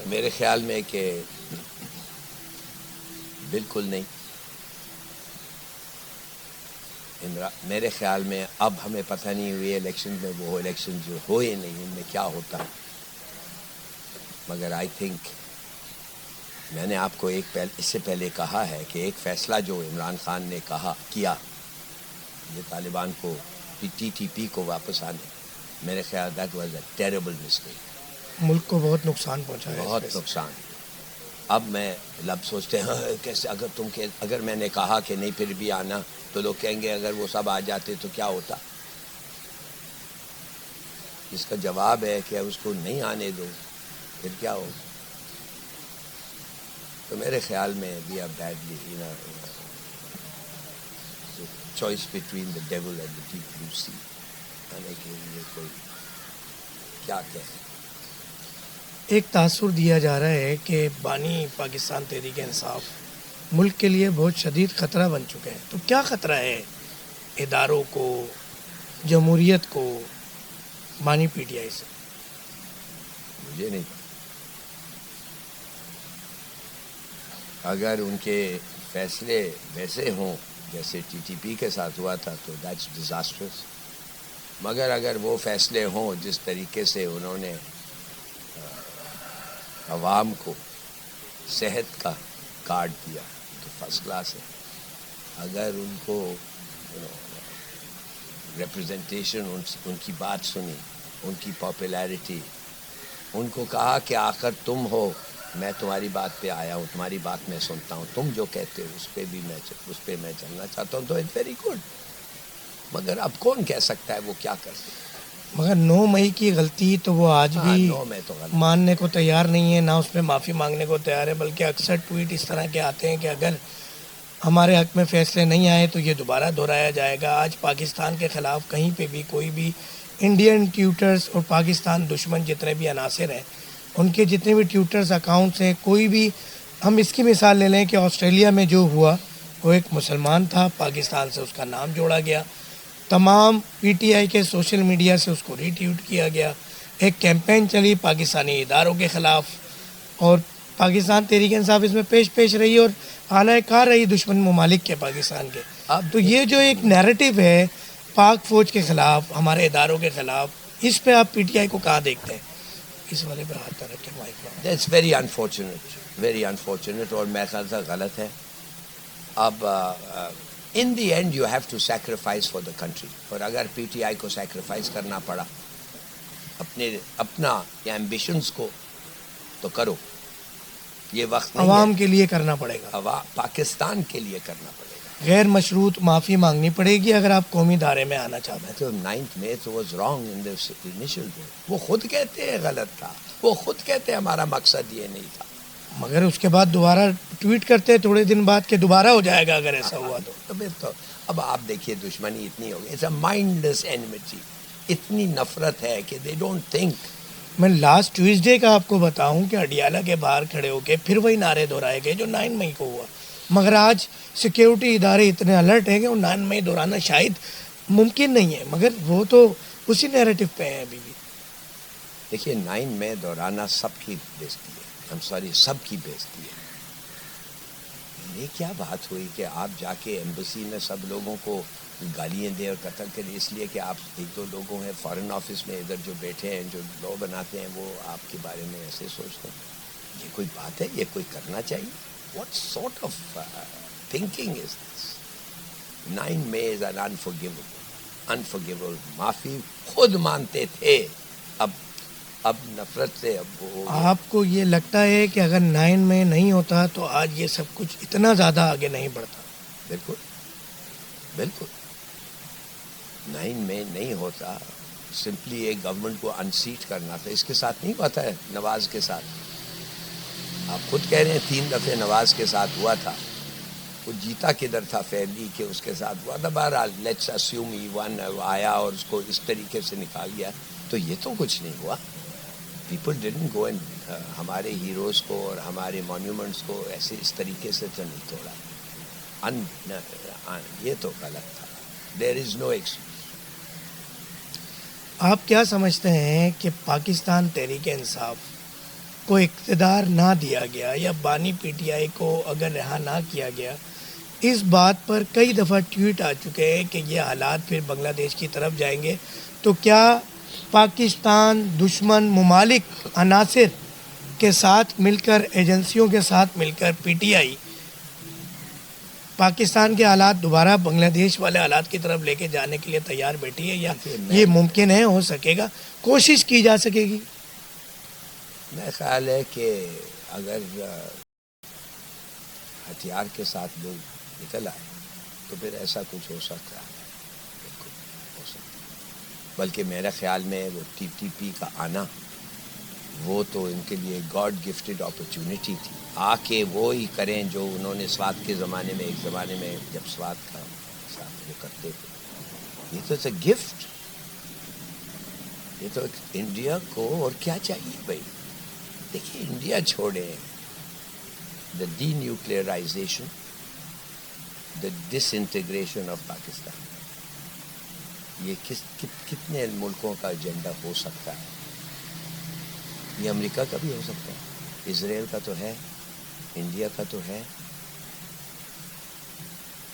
میرے خیال میں کہ بالکل نہیں. میرے خیال میں اب ہمیں پتہ نہیں ہوئی الیکشن میں، وہ الیکشن جو ہوئے نہیں ان میں کیا ہوتا، مگر آئی تھنک میں نے آپ کو اس سے پہلے کہا ہے کہ ایک فیصلہ جو عمران خان نے کیا یہ طالبان کو ٹی ٹی پی کو واپس آنے، میرے خیال that was a terrible mistake. ملک کو بہت نقصان پہنچا ہے، بہت نقصان. اب میں لب سوچتے ہیں کیسے اگر میں نے کہا کہ نہیں پھر بھی آنا تو لوگ کہیں گے اگر وہ سب آ جاتے تو کیا ہوتا. اس کا جواب ہے کہ اس کو نہیں آنے دو پھر کیا ہو. تو میرے خیال میں we are badly choice between the devil and the deep blue sea, یعنی کہ یہ کوئی کیا کہے. ایک تاثر دیا جا رہا ہے کہ بانی پاکستان تحریک انصاف ملک کے لیے بہت شدید خطرہ بن چکے ہیں، تو کیا خطرہ ہے اداروں کو، جمہوریت کو بانی پی ٹی آئی سے؟ مجھے نہیں، اگر ان کے فیصلے ویسے ہوں جیسے ٹی ٹی پی کے ساتھ ہوا تھا تو دیٹس ڈیزاسٹرس. مگر اگر وہ فیصلے ہوں جس طریقے سے انہوں نے عوام کو صحت کا کارڈ دیا تو فرسٹ کلاس ہے. اگر ان کو ریپرزنٹیشن، ان کی بات سنی، ان کی پاپولیرٹی، ان کو کہا کہ آخر تم ہو، میں تمہاری بات پہ آیا ہوں، تمہاری بات میں سنتا ہوں، تم جو کہتے ہو اس پہ میں چلنا چاہتا ہوں، تو اٹس ویری گڈ. مگر اب کون کہہ سکتا ہے وہ کیا کرتے ہیں. مگر 9 مئی کی غلطی تو وہ آج بھی 9 میں تو غلط ماننے کو تیار نہیں ہے، نہ اس پہ معافی مانگنے کو تیار ہے، بلکہ اکثر ٹویٹ اس طرح کے آتے ہیں کہ اگر ہمارے حق میں فیصلے نہیں آئے تو یہ دوبارہ دہرایا جائے گا. آج پاکستان کے خلاف کہیں پہ بھی کوئی بھی انڈین ٹویٹرز اور پاکستان دشمن جتنے بھی عناصر ہیں ان کے جتنے بھی ٹویٹرز اکاؤنٹس ہیں، کوئی بھی، ہم اس کی مثال لے لیں کہ آسٹریلیا میں جو ہوا وہ ایک مسلمان تھا، پاکستان سے اس کا نام جوڑا گیا، تمام پی ٹی آئی کے سوشل میڈیا سے اس کو ری ٹویٹ کیا گیا، ایک کیمپین چلی پاکستانی اداروں کے خلاف اور پاکستان تحریک انصاف اس میں پیش رہی اور اعلی کار رہی دشمن ممالک کے پاکستان کے. تو یہ جو ایک نیریٹو ہے پاک فوج کے خلاف، ہمارے اداروں کے خلاف، اس پہ آپ پی ٹی آئی کو کہاں دیکھتے ہیں؟ اس والے پہ ہاتھ رکھیں مائک میں. دیٹس ویری انفارچونیٹ اور میرے خیال سے غلط ہے. اب in the end you have to sacrifice for the country, اور اگر پی ٹی آئی کو سیکریفائز کرنا پڑا اپنا یا ایمبیشنز کو تو کرو. یہ وقت نہیں عوام کے لیے کرنا پڑے گا، پاکستان کے لیے کرنا پڑے گا. غیر مشروط معافی مانگنی پڑے گی اگر آپ قومی دھارے میں آنا چاہتے ہیں. تو 9 مئی تو was wrong in the initial day. وہ خود کہتے ہیں غلط تھا، وہ خود کہتے ہیں ہمارا مقصد یہ نہیں تھا. مگر اس کے بعد دوبارہ ٹویٹ کرتے تھوڑے دن بعد کہ دوبارہ ہو جائے گا اگر ایسا ہوا تو اب آپ دیکھیے دشمنی اتنی ہو گئی، اٹس اے مائنڈلیس اینیمیٹی، اتنی نفرت ہے کہ دے ڈونٹ تھنک. میں لاسٹ ٹیوزڈے کا آپ کو بتاؤں کہ اڈیالہ کے باہر کھڑے ہو کے پھر وہی نعرے دہرائے گئے جو 9 مئی کو ہوا، مگر آج سیکیورٹی ادارے اتنے الرٹ ہیں کہ وہ 9 مئی دہرانا شاید ممکن نہیں ہے، مگر وہ تو اسی نیریٹو پہ ہیں ابھی بھی. دیکھیے 9 مئی دہرانا سب کی بےزتی ہے، سب کی بےزتی ہے. یہ کیا بات ہوئی کہ آپ جا کے ایمبیسی میں سب لوگوں کو گالیاں دیں اور قتل کریں اس لیے کہ آپ ایک دو لوگوں ہیں فارن آفس میں ادھر جو بیٹھے ہیں جو لا بناتے ہیں وہ آپ کے بارے میں ایسے سوچتے ہیں؟ یہ کوئی بات ہے؟ یہ کوئی کرنا چاہیے؟ What sort of thinking is this? 9 May is an unforgivable معافی خود مانتے تھے، اب نفرت سے اب وہ آپ کو یہ لگتا ہے کہ اگر 9 میں نہیں ہوتا تو آج یہ سب کچھ اتنا زیادہ آگے نہیں بڑھتا؟ بالکل بالکل 9 میں نہیں ہوتا، سمپلی ایک گورنمنٹ کو انسیٹ کرنا تھا. اس کے ساتھ نہیں ہوا تھا نواز کے ساتھ. آپ خود کہہ رہے ہیں 3 دفعے نواز کے ساتھ ہوا تھا. وہ جیتا کدھر تھا فیئرلی کہ اس کے ساتھ ہوا تھا. بہرحال لیٹس اسیوم ہی ون آیا اور اس کو اس طریقے سے نکال گیا. تو یہ تو کچھ نہیں ہوا. پیپل ڈیڈنٹ گو اینڈ ہمارے ہیروز کو اور ہمارے مونیومنٹس کو ایسے اس طریقے سے تو نہیں توڑا. یہ تو غلط تھا. دیر از نو ایکسکیوز. آپ کیا سمجھتے ہیں کہ پاکستان تحریک انصاف کو اقتدار نہ دیا گیا یا بانی پی ٹی آئی کو اگر رہا نہ کیا گیا، اس بات پر کئی دفعہ ٹویٹ آ چکے ہیں کہ یہ حالات پھر بنگلہ دیش کی طرف جائیں گے، تو کیا پاکستان دشمن ممالک عناصر کے ساتھ مل کر، ایجنسیوں کے ساتھ مل کر پی ٹی آئی پاکستان کے حالات دوبارہ بنگلہ دیش والے حالات کی طرف لے کے جانے کے لیے تیار بیٹھی ہے، یا یہ ممکن ہے، ہو سکے گا، کوشش کی جا سکے گی؟ میرا خیال ہے کہ اگر ہتھیار کے ساتھ لوگ نکل آئے تو پھر ایسا کچھ ہو سکتا ہے. بالکل ہو سکتا ہے. بلکہ میرے خیال میں وہ ٹی ٹی پی کا آنا وہ تو ان کے لیے گاڈ گفٹڈ اپرچونٹی تھی. آ کے وہ ہی کریں جو انہوں نے سوات کے زمانے میں، ایک زمانے میں جب سوات کا ساتھ وہ کرتے تھے. یہ تو اٹس اے گفٹ. یہ تو انڈیا کو اور کیا چاہیے بھائی. دیکھیے انڈیا چھوڑیں، the denuclearization, the disintegration of Pakistan, یہ کتنے ملکوں کا ایجنڈا ہو سکتا ہے؟ یہ امریکہ کا بھی ہو سکتا ہے، اسرائیل کا تو ہے، انڈیا کا تو ہے.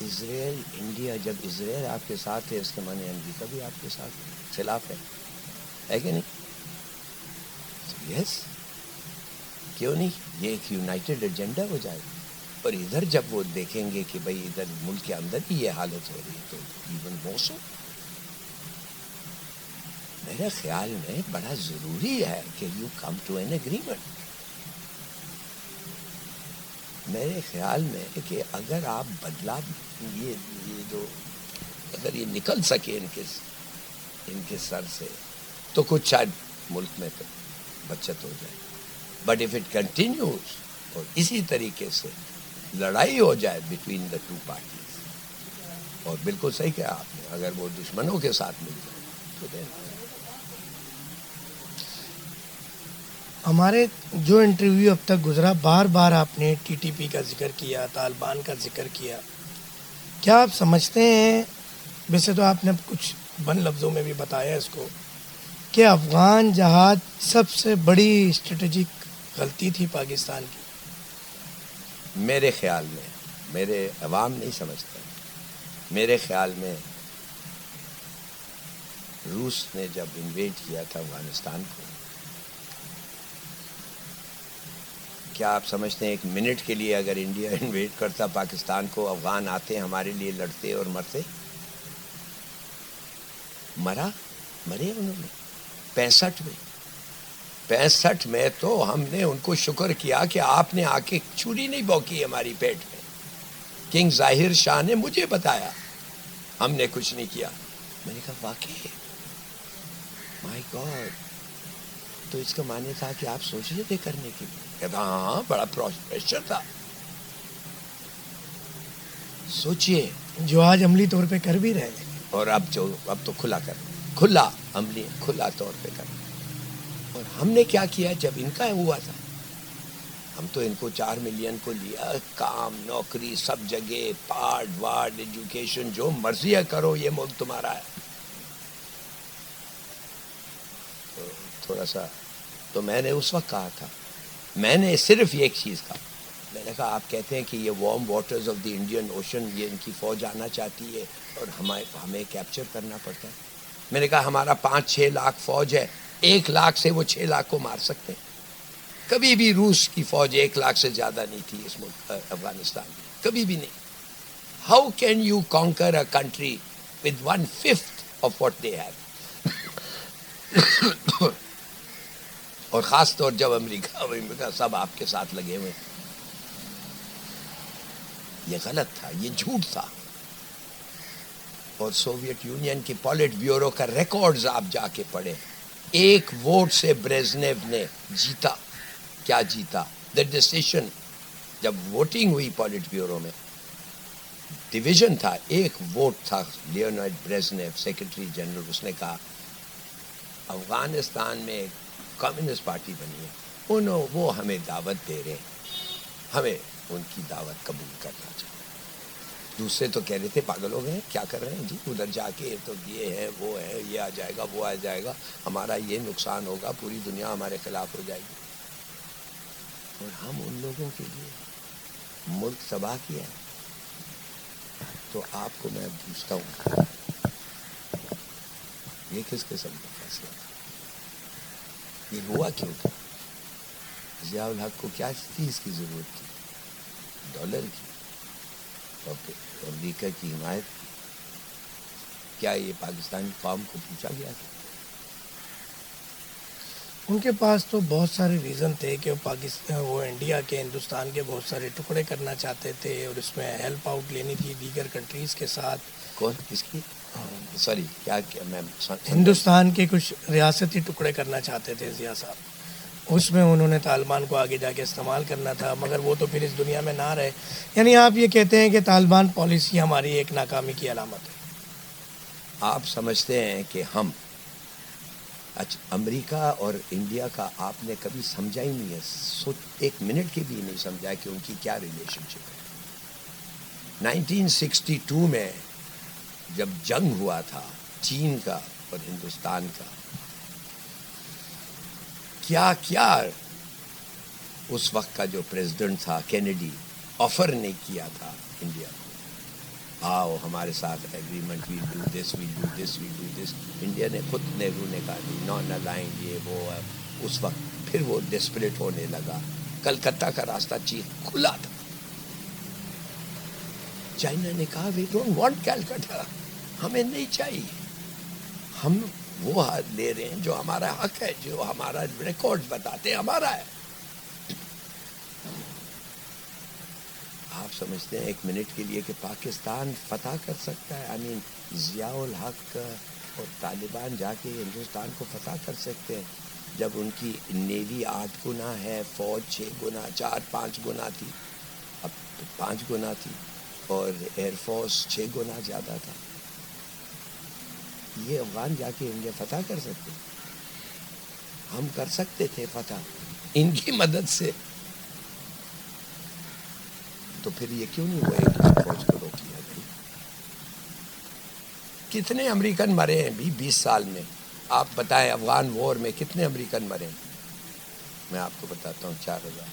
اسرائیل انڈیا، جب اسرائیل آپ کے ساتھ ہے اس کے معنی امریکہ بھی آپ کے ساتھ خلاف ہے کہ نہیں؟ یس، کیوں نہیں؟ یہ ایک یونائٹڈ ایجنڈا ہو جائے گا. اور ادھر جب وہ دیکھیں گے کہ بھئی ادھر ملک کے اندر ہی یہ حالت ہو رہی ہے تو ایون مور سو. میرے خیال میں بڑا ضروری ہے کہ you come to an agreement. میرے خیال میں کہ اگر آپ بدلا یہ جو اگر یہ نکل سکے ان کے سر سے تو کچھ شاید ملک میں بچت ہو جائے. بٹ اف اٹ کنٹینیوز اور اسی طریقے سے لڑائی ہو جائے بٹوین دا ٹو پارٹیز، اور بالکل صحیح کہا آپ نے، اگر وہ دشمنوں کے ساتھ مل جائے تو دین ہمارے جو انٹرویو اب تک گزرا، بار بار آپ نے ٹی ٹی پی کا ذکر کیا، طالبان کا ذکر کیا. کیا آپ سمجھتے ہیں، ویسے تو آپ نے کچھ بند لفظوں میں بھی بتایا اس کو، کہ افغان جہاد سب سے بڑی اسٹریٹجک غلطی تھی پاکستان کی؟ میرے خیال میں، میرے عوام نہیں سمجھتے، میرے خیال میں روس نے جب انویڈ کیا تھا افغانستان کو، کیا آپ سمجھتے ہیں 1 منٹ کے لیے اگر انڈیا انویڈ کرتا پاکستان کو، افغان آتے ہمارے لیے لڑتے اور مرتے؟ مرے انہوں نے 65 میں تو ہم نے ان کو شکر کیا کہ آپ نے آ کے چھری نہیں بوکی ہماری پیٹ میں. کنگ ظاہر شاہ نے مجھے بتایا، ہم نے کچھ نہیں کیا. میں نے کہا واقعی مائی گاڈ، تو اس کا معنی تھا کہ آپ سوچ رہے تھے کرنے کے لیے؟ کہتا ہاں، بڑا پریشر تھا. سوچئے، جو آج عملی طور پہ کر بھی رہے ہیں، اور اب تو کھلا عملی کھلا طور پہ کر. اور ہم نے کیا کیا جب ان کا ہوا تھا؟ ہم تو ان کو 4 ملین کو لیا، کام، نوکری، سب جگہ، پارٹ وارڈ، ایجوکیشن، جو مرضی ہے کرو، یہ ملک تمہارا ہے. تھوڑا سا تو میں نے اس وقت کہا تھا، میں نے صرف ایک چیز کہا، میں نے کہا آپ کہتے ہیں کہ یہ warm waters of the Indian ocean یہ ان کی فوج آنا چاہتی ہے اور ہمیں کیپچر کرنا پڑتا ہے. میں نے کہا ہمارا 5-6 لاکھ فوج ہے, 1 لاکھ سے وہ 6 لاکھ کو مار سکتے ہیں. کبھی بھی روس کی فوج 1 لاکھ سے زیادہ نہیں تھی اس ملک افغانستان میں, کبھی بھی نہیں. How can you conquer a country with 1/5 of what they have? اور خاص طور جب امریکہ سب آپ کے ساتھ لگے ہوئے. یہ غلط تھا, یہ جھوٹ تھا. اور سوویت یونین کی پالٹ بیورو کا ریکارڈز آپ جا کے پڑھیں, 1 ووٹ سے بریزنیو نے جیتا. کیا جیتا؟ The decision. جب ووٹنگ ہوئی پالٹ بیورو میں ڈویژن تھا, 1 ووٹ تھا. لیونائڈ بریزنیو سیکرٹری جنرل, اس نے کہا افغانستان میں کمیونسٹ پارٹی بنی ہے, وہ ہمیں دعوت دے رہے ہیں, ہمیں ان کی دعوت قبول کرنا چاہیے. دوسرے تو کہہ رہے تھے پاگل ہو گئے, کیا کر رہے ہیں جی, ادھر جا کے تو یہ ہے وہ ہے, یہ آ جائے گا وہ آ جائے گا, ہمارا یہ نقصان ہوگا, پوری دنیا ہمارے خلاف ہو جائے گی. اور ہم ان لوگوں کے لیے ملک تباہ کیا ہے. تو آپ کو میں پوچھتا ہوں یہ کس قسم کا فیصلہ تھا؟ یہ ہوا کیوں تھا؟ ضیاء الحق کو کیا چیز کی ضرورت تھی؟ ڈالر کی اور امریکہ کی حمایت. کیا یہ پاکستانی قوم کو پوچھا گیا تھا؟ ان کے پاس تو بہت سارے ریزن تھے کہ وہ انڈیا کے, ہندوستان کے بہت سارے ٹکڑے کرنا چاہتے تھے اور اس میں ہیلپ آؤٹ لینی تھی دیگر کنٹریز کے ساتھ. کون کس کی؟ سوری کیا میں ہندوستان کے کچھ ریاستی ٹکڑے کرنا چاہتے تھے ضیاء صاحب, اس میں انہوں نے طالبان کو آگے جا کے استعمال کرنا تھا, مگر وہ تو پھر اس دنیا میں نہ رہے. یعنی آپ یہ کہتے ہیں کہ طالبان پالیسی ہماری ایک ناکامی کی علامت ہے. آپ سمجھتے ہیں کہ ہم امریکہ اور انڈیا کا آپ نے کبھی سمجھا ہی نہیں ہے, 1 منٹ کے بھی نہیں سمجھا کہ ان کی کیا ریلیشن شپ ہے. 1962 میں جب جنگ ہوا تھا چین کا اور ہندوستان کا, کیا اس وقت کا جو پریزیڈنٹ تھا کینیڈی آفر نے کیا تھا انڈیا کو, آؤ ہمارے ساتھ agreement, we do this we do this we do this. India نے خود نہرو نے کہا نان الائنڈ یہ وہ. اس وقت پھر وہ ڈسپلٹ ہونے لگا. کلکتہ کا راستہ چین کھلا تھا. چائنا نے کہا وی ڈونٹ وانٹ کلکتہ, ہمیں نہیں چاہیے, ہم وہ لے رہے ہیں جو ہمارا حق ہے, جو ہمارا ریکارڈ بتاتے ہیں ہمارا ہے. آپ سمجھتے ہیں 1 منٹ کے لیے کہ پاکستان فتح کر سکتا ہے؟ ضیاء الحق اور طالبان جا کے ہندوستان کو فتح کر سکتے ہیں جب ان کی نیوی 8 گنا ہے, فوج 6 گنا 4-5 گنا تھی, اب 5 گنا تھی, اور ایئر فورس 6 گنا زیادہ تھا. یہ افغان جا کے انڈیا فتح کر سکتے ہیں؟ ہم کر سکتے تھے فتح ان کی مدد سے. تو پھر یہ کیوں نہیں ہوا ایک فوج کو روک لیا گیا؟ کتنے امریکن مرے ہیں 20 سال میں؟ آپ بتائیں افغان وار میں کتنے امریکن مرے ہیں؟ میں آپ کو بتاتا ہوں 4000.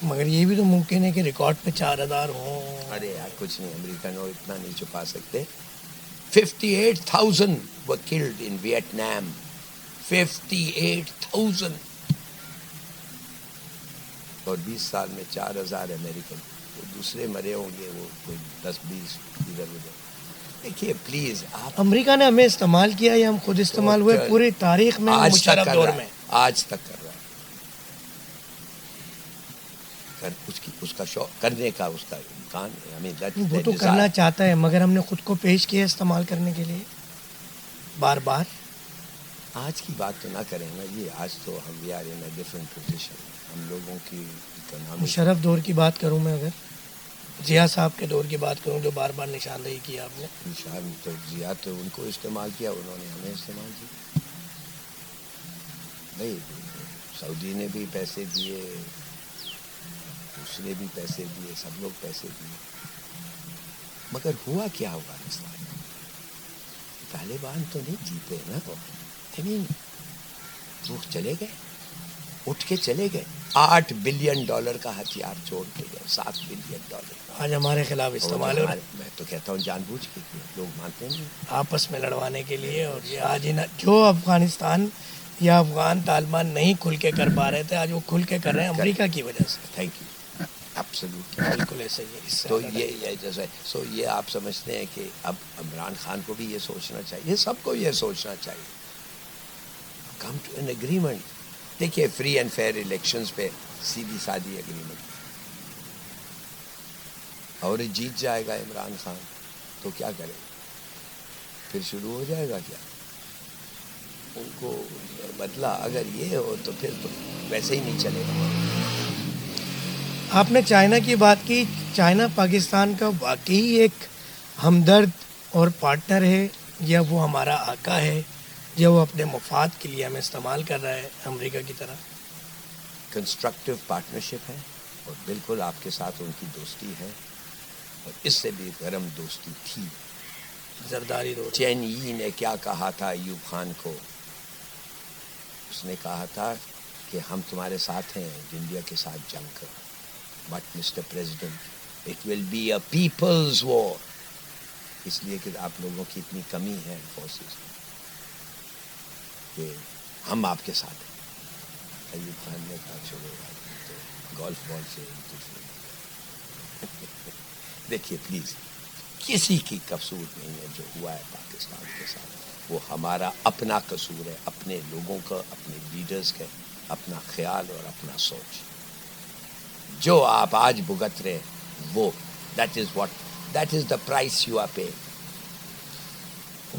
مگر یہ بھی تو ممکن ہے کہ ریکارڈ پہ 4000 ہوں. ارے یار کچھ نہیں, امریکن اور اتنا نہیں چھپا سکتے. 58,000 were killed in Vietnam. 58,000. اور 20 سال میں 4000 امریکن. تو دوسرے مرے ہوں گے وہ کوئی 10-20 ادھر ادھر. دیکھیے پلیز آپ, امریکہ نے ہمیں استعمال کیا یا ہم خود استعمال ہوئے پوری تاریخ میں آج تک مشرف کر دور رہا میں؟ آج تک کر رہا ہے. اس کا شوق کرنے کا اس کا امکان ہے. وہ تو کرنا چاہتا ہے, مگر ہم نے خود کو پیش کیا استعمال کرنے کے لیے بار بار. آج کی بات تو نہ کریں نا, یہ آج تو ہم we are in a different position. ہم لوگوں کی مشرف دور کی بات کروں میں, اگر ضیاء صاحب کے دور کی بات کروں جو بار بار نشاندہی کی آپ نے. نشان تو ضیاء تو ان کو استعمال کیا, انہوں نے ہمیں استعمال کیا. بھائی سعودی نے بھی پیسے دیے, دوسرے بھی پیسے دیے, سب لوگ پیسے دیے, مگر ہوا کیا افغانستان میں؟ طالبان تو نہیں جیتے نا, وہ چلے گئے. اٹھ کے چلے گئے. $8 بلین کا ہتھیار چھوڑ کے گئے. $7 بلین. آج ہمارے خلاف استعمال ہو رہا ہے. میں تو کہتا ہوں جان بوجھ کے کیا. لوگ مانتے ہیں آپس میں لڑوانے کے لیے. اور یہ آج جو افغانستان یا افغان طالبان نہیں کھل کے کر پا رہے تھے, آج وہ کھل کے کر رہے ہیں امریکہ کی وجہ سے. Thank you. ایبسلیوٹلی بالکل ایسا ہی ہے. تو یہ جیسے یہ آپ سمجھتے ہیں کہ اب عمران خان کو بھی یہ سوچنا چاہیے, سب کو یہ سوچنا چاہیے, کم ٹو این اگریمنٹ. دیکھیے فری اینڈ فیئر الیکشنز پہ سیدھی سادھی اگریمنٹ, اور جیت جائے گا عمران خان تو کیا کرے, پھر شروع ہو جائے گا کیا ان کو بدلا. اگر یہ ہو تو پھر تو ویسے ہی نہیں چلے گا. آپ نے چائنا کی بات کی. چائنا پاکستان کا واقعی ایک ہمدرد اور پارٹنر ہے, یا وہ ہمارا آقا ہے, یا وہ اپنے مفاد کے لیے ہمیں استعمال کر رہا ہے امریکہ کی طرح؟ کنسٹرکٹیو پارٹنرشپ ہے, اور بالکل آپ کے ساتھ ان کی دوستی ہے, اور اس سے بھی گرم دوستی تھی. زرداری دو. چین ای نے کیا کہا تھا ایوب خان کو؟ اس نے کہا تھا کہ ہم تمہارے ساتھ ہیں انڈیا کے ساتھ جنگ کرو, but mister president it will be a people's war, اس لیے کہ آپ لوگوں کی اتنی کمی ہے فورسز کہ ہم آپ کے ساتھ ہیں. ایوب خان نے کہا چھوڑو تو گولف بال سے دیکھیے پلیز, کسی کی قصور نہیں ہے جو ہوا ہے پاکستان کے ساتھ. وہ ہمارا اپنا قصور ہے, اپنے لوگوں کا, اپنے لیڈرز کا, اپنا خیال اور اپنا سوچ. جو آپ آج بھگت رہے وہ that is the price you are pay.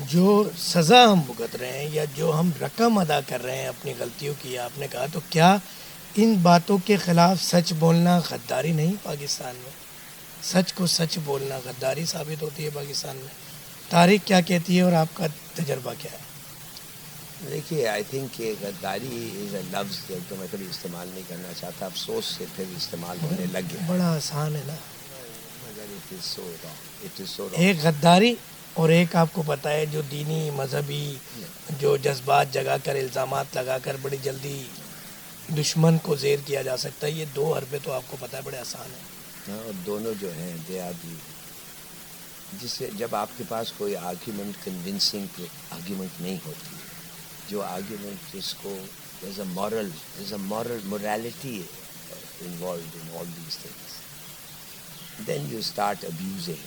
جو سزا ہم بھگت رہے ہیں یا جو ہم رقم ادا کر رہے ہیں اپنی غلطیوں کی, آپ نے کہا, تو کیا ان باتوں کے خلاف سچ بولنا غداری نہیں پاکستان میں؟ سچ کو سچ بولنا غداری ثابت ہوتی ہے پاکستان میں. تاریخ کیا کہتی ہے اور آپ کا تجربہ کیا ہے؟ دیکھیے آئی تھنک کہ غداری از اے لفظ جو میں کبھی استعمال نہیں کرنا چاہتا. افسوس سے پھر استعمال ہونے لگ گیا. بڑا آسان ہے نا. مگر it is so wrong, it is so wrong. ایک غداری اور ایک آپ کو پتہ ہے جو دینی مذہبی جو جذبات جگا کر الزامات لگا کر بڑی جلدی دشمن کو زیر کیا جا سکتا ہے. یہ دو حربے تو آپ کو پتہ ہے بڑے آسان ہیں. اور دونوں جو ہیں دے آر دی, جس سے جب آپ کے پاس کوئی آرگیومنٹ کنونسنگ آرگیومنٹ نہیں ہوتی, جو آرگیومنٹ جس کو there's a moral morality involved in all these things, then you start abusing.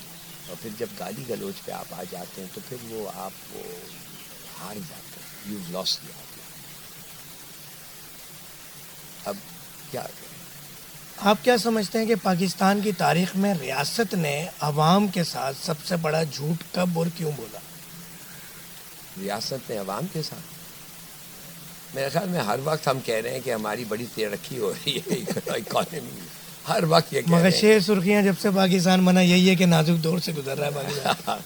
اور پھر جب گالی گلوچ پہ آپ آ جاتے ہیں تو پھر وہ آپ کو ہار جاتے ہیں. you've lost the argument. اب کیا کریں؟ آپ کیا سمجھتے ہیں کہ پاکستان کی تاریخ میں ریاست نے عوام کے ساتھ سب سے بڑا جھوٹ کب اور کیوں بولا؟ ریاست نے عوام کے ساتھ, میرے خیال میں ہر وقت ہم کہہ رہے ہیں کہ ہماری بڑی ترقی ہو رہی ہے اکانومی, ہر وقت یہ کہہ مگر رہے ہیں. شیر سرخیاں جب سے پاکستان بنا یہی ہے کہ نازک دور سے گزر رہا ہے پاکستان.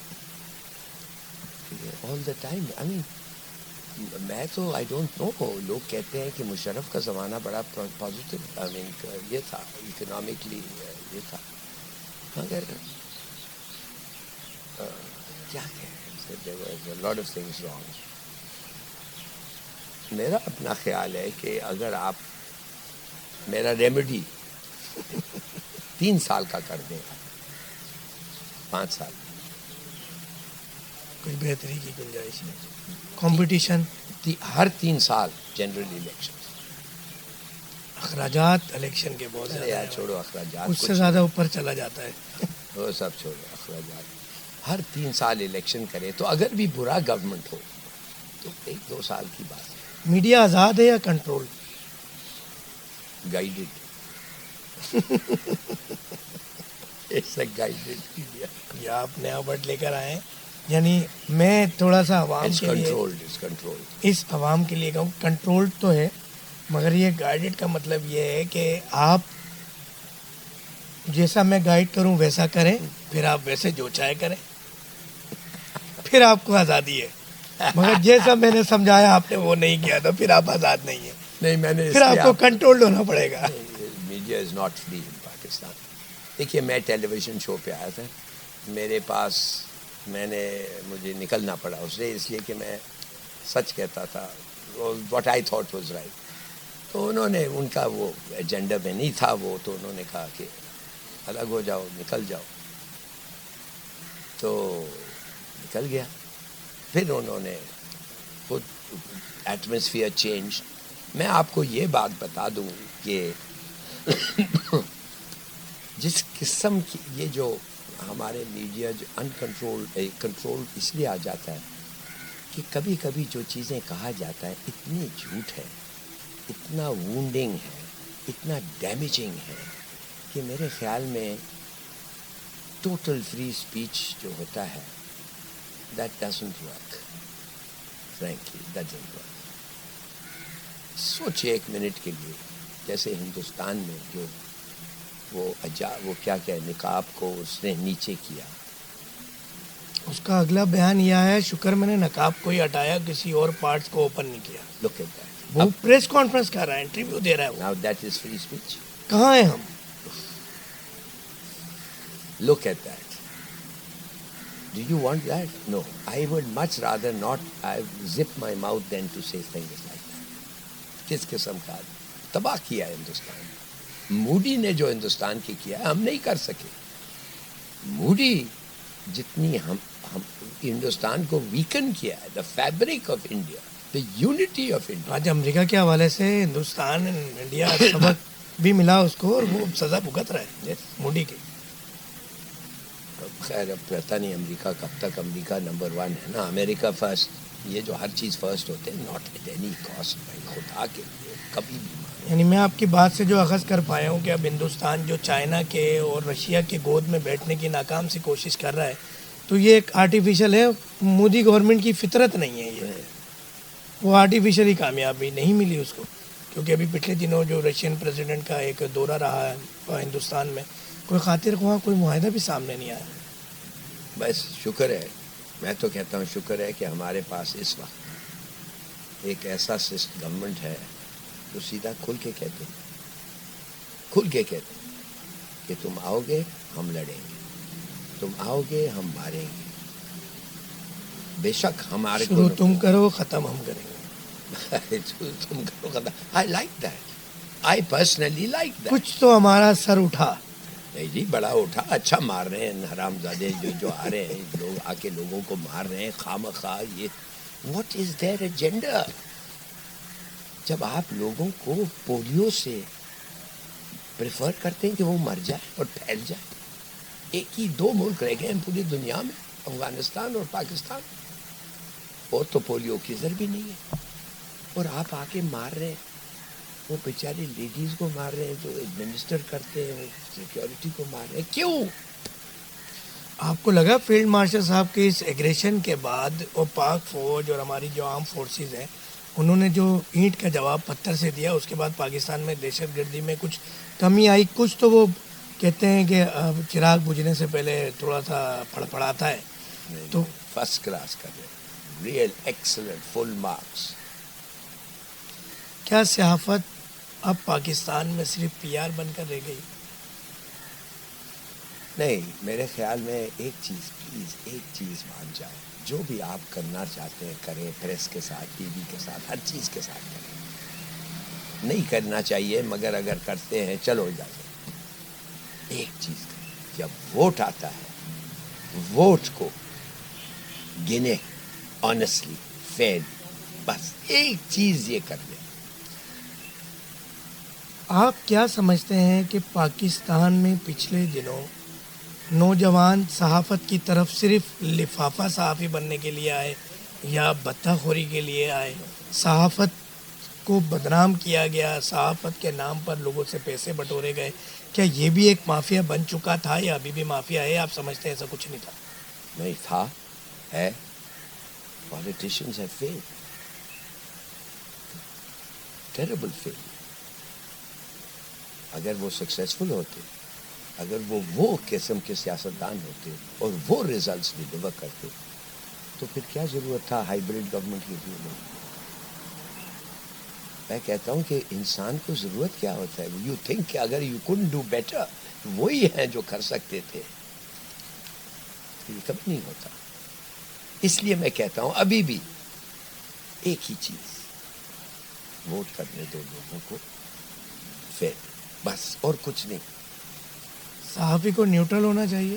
آل دا ٹائم. آئی مین میں تو آئی ڈونٹ نو, لوگ کہتے ہیں کہ مشرف کا زمانہ بڑا پازیٹیو, آئی مین یہ تھا اکنامکلی, یہ تھا, مگر کیا کہیں, لاٹ آف تھنگز رانگ. میرا اپنا خیال ہے کہ اگر آپ میرا ریمیڈی 3 سال کا کر دیں, 5 سال, کوئی بہتری کی گنجائش ہے. کمپٹیشن ہر 3 سال جنرل الیکشن, اخراجات الیکشن کے بہت ارے زیادہ یار ہیں. چھوڑو اخراجات, اس سے زیادہ اوپر چلا جاتا ہے. وہ سب چھوڑو اخراجات. ہر 3 سال الیکشن کرے تو اگر بھی برا گورنمنٹ ہو تو 1-2 سال کی بات ہے. میڈیا آزاد ہے یا کنٹرول؟ گائیڈڈ. ایسا گائیڈڈ میڈیا. یا آپ نیا ورڈ لے کر آئے ہیں. یعنی میں تھوڑا سا عوام کے لیے اس عوام کے لیے کہوں, کنٹرول تو ہے, مگر یہ گائیڈڈ کا مطلب یہ ہے کہ آپ جیسا میں گائیڈ کروں ویسا کریں, پھر آپ ویسے جو چاہے کریں, پھر آپ کو آزادی ہے. مگر جیسا میں نے سمجھایا آپ نے وہ نہیں کیا تو پھر آپ آزاد نہیں ہیں. نہیں, میں نے پھر آپ کو کنٹرول ہونا پڑے گا. Media is not free in Pakistan. دیکھیے میں ٹیلی ویژن شو پہ آیا تھا, میرے پاس مجھے نکلنا پڑا اس لیے کہ میں سچ کہتا تھا, what I thought was right. تو انہوں نے ان کا وہ ایجنڈا میں نہیں تھا وہ، تو انہوں نے کہا کہ الگ ہو جاؤ، نکل جاؤ، تو نکل گیا. پھر انہوں نے خود ایٹماسفیئر چینج. میں آپ کو یہ بات بتا دوں کہ جس قسم کی یہ جو ہمارے میڈیا جو کنٹرول اس لیے آ جاتا ہے کہ کبھی کبھی جو چیزیں کہا جاتا ہے اتنی جھوٹ ہے، اتنا وونڈنگ ہے، اتنا ڈیمیجنگ ہے کہ میرے خیال میں ٹوٹل فری اسپیچ جو ہوتا ہے that doesn't work. Frankly doesn't work. سوچے ایک منٹ کے لیے، جیسے ہندوستان میں جو وہ کیا نقاب کو اس نے نیچے کیا. اس کا اگلا بیان یہ ہے، شکر میں نے نقاب کو ہی ہٹایا، کسی اور پارٹس کو اوپن نہیں کیا. Look at that. وہ پریس کانفرنس کر رہا ہے، انٹرویو دے رہا ہے. Now that is free speech. کہاں ہیں ہم؟ Look at that. Do you want that? No. I would much rather not zip my mouth than to say things like that. کس قسم کا تباہ کیا ہے ہندوستان. موڈی نے جو ہندوستان کی کیا ہم نہیں کر سکے. موڈی جتنی ہم ہندوستان کو ویکن کیا ہے، the fabric of India, the unity of India. آج امریکہ کے حوالے سے ہندوستان انڈیا سبق بھی ملا اس کو، اور وہ سزا بھگت رہا ہے موڈی کی. خیر اب پتہ نہیں امریکہ کب تک. امریکہ نمبر 1 ہے نا، امریکہ فرسٹ. یہ جو ہر چیز فرسٹ ہوتے ہیں، ناٹ ایٹ اینی کاسٹ. بھائی خدا کے لیے کبھی بھی. یعنی میں آپ کی بات سے جو اخذ کر پایا ہوں کہ اب ہندوستان جو چائنا کے اور رشیا کے گود میں بیٹھنے کی ناکام سی کوشش کر رہا ہے، تو یہ ایک آرٹیفیشل ہے. مودی گورنمنٹ کی فطرت نہیں ہے یہ. وہ آرٹیفیشلی کامیابی نہیں ملی اس کو، کیونکہ ابھی پچھلے دنوں جو رشین پریزیڈنٹ کا ایک دورہ رہا ہے ہندوستان میں، کوئی خاطر خواہ کوئی معاہدہ بھی سامنے نہیں آیا. بس شکر ہے، میں تو کہتا ہوں شکر ہے کہ ہمارے پاس اس وقت ایک ایسا گورنمنٹ ہے جو سیدھا کھل کے کہتے ہیں کہ تم آؤ گے ہم لڑیں گے، تم آؤ گے ہم ماریں گے. بے شک ہمارے شروع تم کرو ختم ہم کریں گے. تم کرو ختم. I like that. I personally like that. کچھ تو ہمارا سر اٹھا. نہیں جی بڑا اٹھا. اچھا مار رہے ہیں حرام زادے جو آ رہے ہیں، لوگ آ کے لوگوں کو مار رہے ہیں خواہ. یہ واٹ از دیئر ایجنڈا؟ جب آپ لوگوں کو پولیو سے پریفر کرتے ہیں کہ وہ مر جائے اور پھیل جائے. ایک ہی 2 ملک رہ گئے ہیں پوری دنیا میں، افغانستان اور پاکستان، اور تو پولیو کی زر بھی نہیں ہے. اور آپ آ کے مار رہے ہیں، وہ بیچاری لیڈیز کو مار رہے ہیں جو ایڈمنسٹر کرتے ہیں، سیکیورٹی کو مار رہے ہیں. کیوں؟ آپ کو لگا فیلڈ مارشل صاحب کے اس ایگریشن کے بعد وہ پاک فوج اور ہماری جو عام فورسز ہیں، انہوں نے جو اینٹ کا جواب پتھر سے دیا، اس کے بعد پاکستان میں دہشت گردی میں کچھ کمی آئی؟ کچھ تو وہ کہتے ہیں کہ چراغ بجھنے سے پہلے تھوڑا سا پڑپڑاتا ہے. تو فرسٹ کلاس کر رہے ہیں، ریئل ایکسلنٹ، فل مارکس. کیا صحافت اب پاکستان میں صرف پی آر بن کر رہ گئی؟ نہیں، میرے خیال میں ایک چیز پلیز، ایک چیز مان جائے، جو بھی آپ کرنا چاہتے ہیں کریں، پریس کے ساتھ، ٹی وی کے ساتھ، ہر چیز کے ساتھ کریں. نہیں کرنا چاہیے، مگر اگر کرتے ہیں چلو اجازت. ایک چیز کریں، جب ووٹ آتا ہے ووٹ کو گنے آنیسٹلی، فیئرلی. بس ایک چیز یہ کر لیں. آپ کیا سمجھتے ہیں کہ پاکستان میں پچھلے دنوں نوجوان صحافت کی طرف صرف لفافہ صحافی بننے کے لیے آئے یا بتہ خوری کے لیے آئے؟ صحافت کو بدنام کیا گیا، صحافت کے نام پر لوگوں سے پیسے بٹورے گئے. کیا یہ بھی ایک مافیا بن چکا تھا یا ابھی بھی مافیا ہے؟ آپ سمجھتے ہیں ایسا کچھ نہیں تھا؟ نہیں تھا، ہے. پالیٹیشینز ہیو فیلڈ، ٹیریبل فیل. اگر وہ سکسیزفل ہوتے، اگر وہ قسم کے سیاستدان ہوتے اور وہ ریزلٹس ڈلیور کرتے، تو پھر کیا ضرورت تھا ہائیبریڈ گورنمنٹ کے لیے؟ میں کہتا ہوں کہ انسان کو ضرورت کیا ہوتا ہے؟ یو تھنک کہ اگر یو کڈنٹ ڈو بیٹر، وہی ہیں جو کر سکتے تھے. یہ کبھی نہیں ہوتا. اس لیے میں کہتا ہوں ابھی بھی ایک ہی چیز، ووٹ کرنے دو لوگوں کو پھر بس، اور کچھ نہیں. صحافی کو نیوٹرل ہونا چاہیے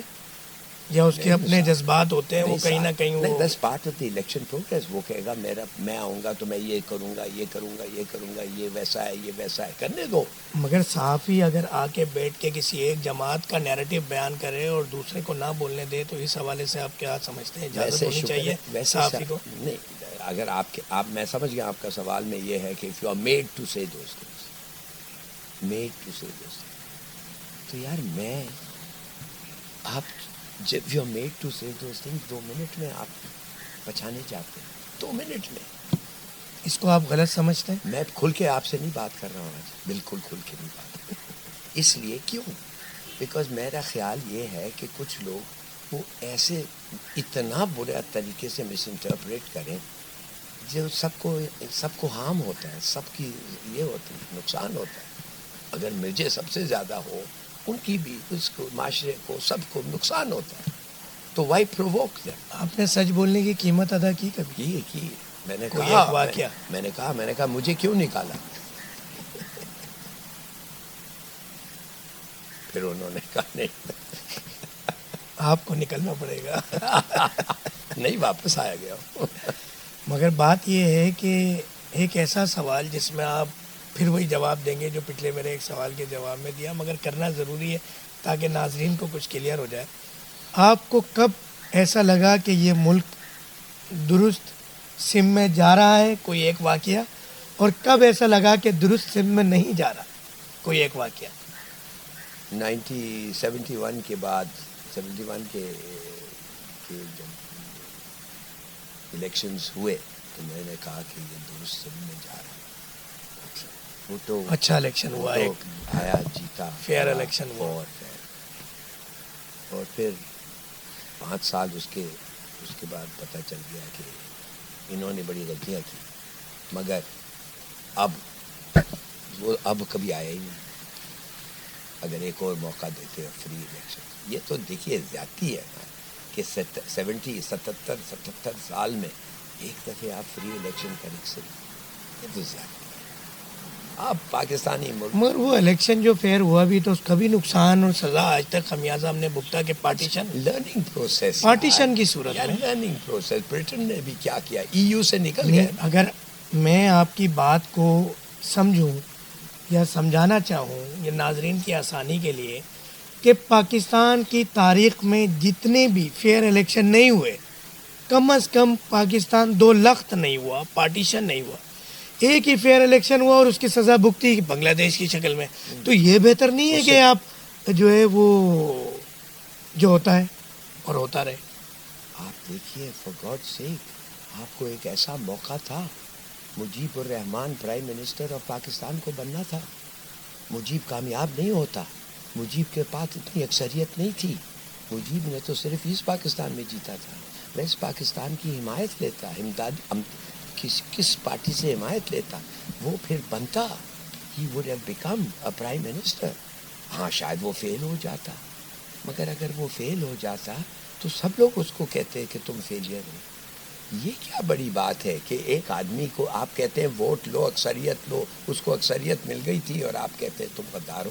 یا اس کے اپنے جذبات ہوتے ہیں وہ کہیں نہ کہیں وہ this part of the election progress. وہ کہے گا میں آؤں گا تو میں یہ کروں گا، یہ کروں گا، یہ کروں گا، یہ ویسا ہے، یہ ویسا ہے، کرنے دو. مگر صحافی اگر آ کے بیٹھ کے کسی ایک جماعت کا نیریٹو بیان کرے اور دوسرے کو نہ بولنے دے تو اس حوالے سے آپ کیا سمجھتے ہیں؟ اجازت ہونی چاہیے صحافی کو؟ نہیں، اگر آپ میں سمجھ گیا آپ کا سوال میں یہ ہے کہ if you are made to say those things, made to say those things، تو یار میں آپ جب یو میڈ ٹو سے دوز تھنگس 2 منٹ میں آپ بچانے چاہتے ہیں، 2 منٹ میں. اس کو آپ غلط سمجھتے ہیں؟ میں کھل کے آپ سے نہیں بات کر رہا ہوں آج، بالکل کھل کے نہیں بات کر رہا ہوں. اس لیے کیوں؟ بیکاز میرا خیال یہ ہے کہ کچھ لوگ وہ ایسے اتنا برے طریقے سے مس انٹرپریٹ کریں جو سب کو ہارم ہوتا ہے، سب کی یہ ہوتی ہے، نقصان ہوتا ہے. اگر مجھے سب سے زیادہ ہو، ان کی بھی، اس کو، معاشرے کو، سب کو نقصان ہوتا ہے. تو وائی پرووک دیم؟ آپ نے سچ بولنے کی قیمت ادا کی کبھی؟ کی میں نے کوئی کہا، ایک واقعہ؟ میں نے کہا مجھے کیوں نکالا؟ پھر انہوں نے کہا نہیں آپ کو نکلنا پڑے گا. نہیں، واپس آیا گیا. مگر بات یہ ہے کہ ایک ایسا سوال جس میں آپ پھر وہی جواب دیں گے جو پچھلے میرے ایک سوال کے جواب میں دیا، مگر کرنا ضروری ہے تاکہ ناظرین کو کچھ کلیئر ہو جائے. آپ کو کب ایسا لگا کہ یہ ملک درست سم میں جا رہا ہے، کوئی ایک واقعہ، اور کب ایسا لگا کہ درست سم میں نہیں جا رہا، کوئی ایک واقعہ؟ 71 کے بعد، 71 کے جب الیکشنز ہوئے تو میں نے کہا کہ یہ درست سم میں جا رہا ہے. وہ تو اچھا الیکشن ہوا، ایک آیا، جیتا، فیئر الیکشن ہوا. اور پھر 5 سال اس کے بعد پتہ چل گیا کہ انہوں نے بڑی غلطیاں کی، مگر اب کبھی آیا ہی نہیں. اگر ایک اور موقع دیتے ہیں فری الیکشن، یہ تو دیکھیے زیادتی ہے نا کہ 77 سال میں ایک دفعہ آپ فری الیکشن کریں سے، یہ تو زیادتی ہے. آپ پاکستانی ملک، مگر وہ الیکشن جو فیئر ہوا بھی تو اس کا بھی نقصان اور سزا آج تک خمیازہ ہم نے بھگتا کہ لرننگ پروسیس، پارٹیشن کی صورت میں لرننگ پروسیس. برٹن نے بھی کیا کیا، EU سے نکل گئے. اگر میں آپ کی بات کو سمجھوں یا سمجھانا چاہوں یہ ناظرین کی آسانی کے لیے کہ پاکستان کی تاریخ میں جتنے بھی فیئر الیکشن نہیں ہوئے، کم از کم پاکستان 2 لخت نہیں ہوا، پارٹیشن نہیں ہوا، ایک ہی فیئر الیکشن ہوا اور اس کی سزا بھگتی بنگلہ دیش کی شکل میں. تو یہ بہتر نہیں ہے کہ آپ جو ہے وہ جو ہوتا ہے اور ہوتا رہے؟ آپ دیکھیے، فار گاڈ سیک، آپ کو ایک ایسا موقع تھا، مجیب الرحمان پرائم منسٹر آف پاکستان کو بننا تھا. مجیب کامیاب نہیں ہوتا، مجیب کے پاس اتنی اکثریت نہیں تھی. مجیب نے تو صرف ایسٹ پاکستان میں جیتا تھا، ویسٹ پاکستان کی حمایت لیتا، کس پارٹی سے حمایت لیتا، وہ پھر بنتا. He would have become a prime minister. ہاں شاید وہ فیل ہو جاتا، مگر اگر وہ فیل ہو جاتا تو سب لوگ اس کو کہتے کہ تم فیلئر ہو. یہ کیا بڑی بات ہے کہ ایک آدمی کو آپ کہتے ہیں ووٹ لو، اکثریت لو، اس کو اکثریت مل گئی تھی اور آپ کہتے ہیں تم غدار ہو.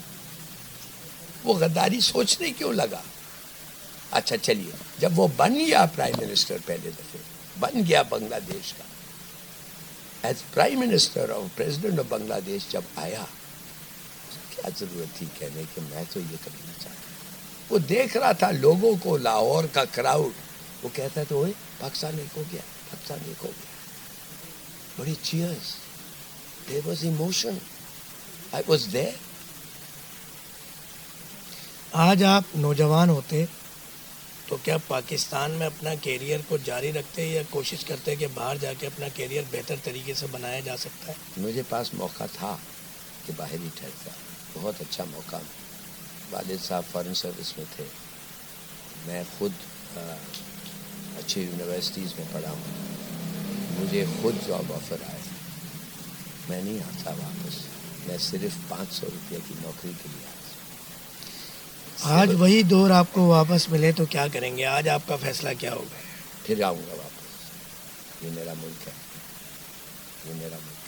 وہ غداری سوچنے کیوں لگا؟ اچھا چلیے، جب وہ بن گیا پرائم منسٹر، پہلے دفعے بن گیا بنگلہ دیش کا، ایز پرائم منسٹر اور پریزیڈنٹ آف بنگلہ دیش جب آیا، کیا ضرورت تھی کہنے کہ میں تو یہ کبھی نہیں چاہتا. وہ دیکھ رہا تھا لوگوں کو، لاہور کا کراؤڈ، وہ کہتا تو ہوئے پاکستان ایک ہو گیا، پاکستان ایک ہو گیا. بڑی chairs, there was emotion, I was there. آج آپ نوجوان ہوتے تو کیا پاکستان میں اپنا کیریئر کو جاری رکھتے یا کوشش کرتے کہ باہر جا کے اپنا کیریئر بہتر طریقے سے بنایا جا سکتا ہے؟ مجھے پاس موقع تھا کہ باہر ہی ٹھہرتا، بہت اچھا موقع. والد صاحب فارن سروس میں تھے، میں خود اچھی یونیورسٹیز میں پڑھا ہوں، مجھے خود جاب آفر آئے، میں نہیں آتا واپس، میں صرف 500 روپے کی نوکری کے لیے آتا. آج وہی دور آپ کو واپس ملے تو کیا کریں گے؟ آج آپ کا فیصلہ کیا ہوگا؟ پھر آؤں گا واپس. یہ میرا ملک ہے، یہ میرا ملک ہے.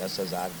10,000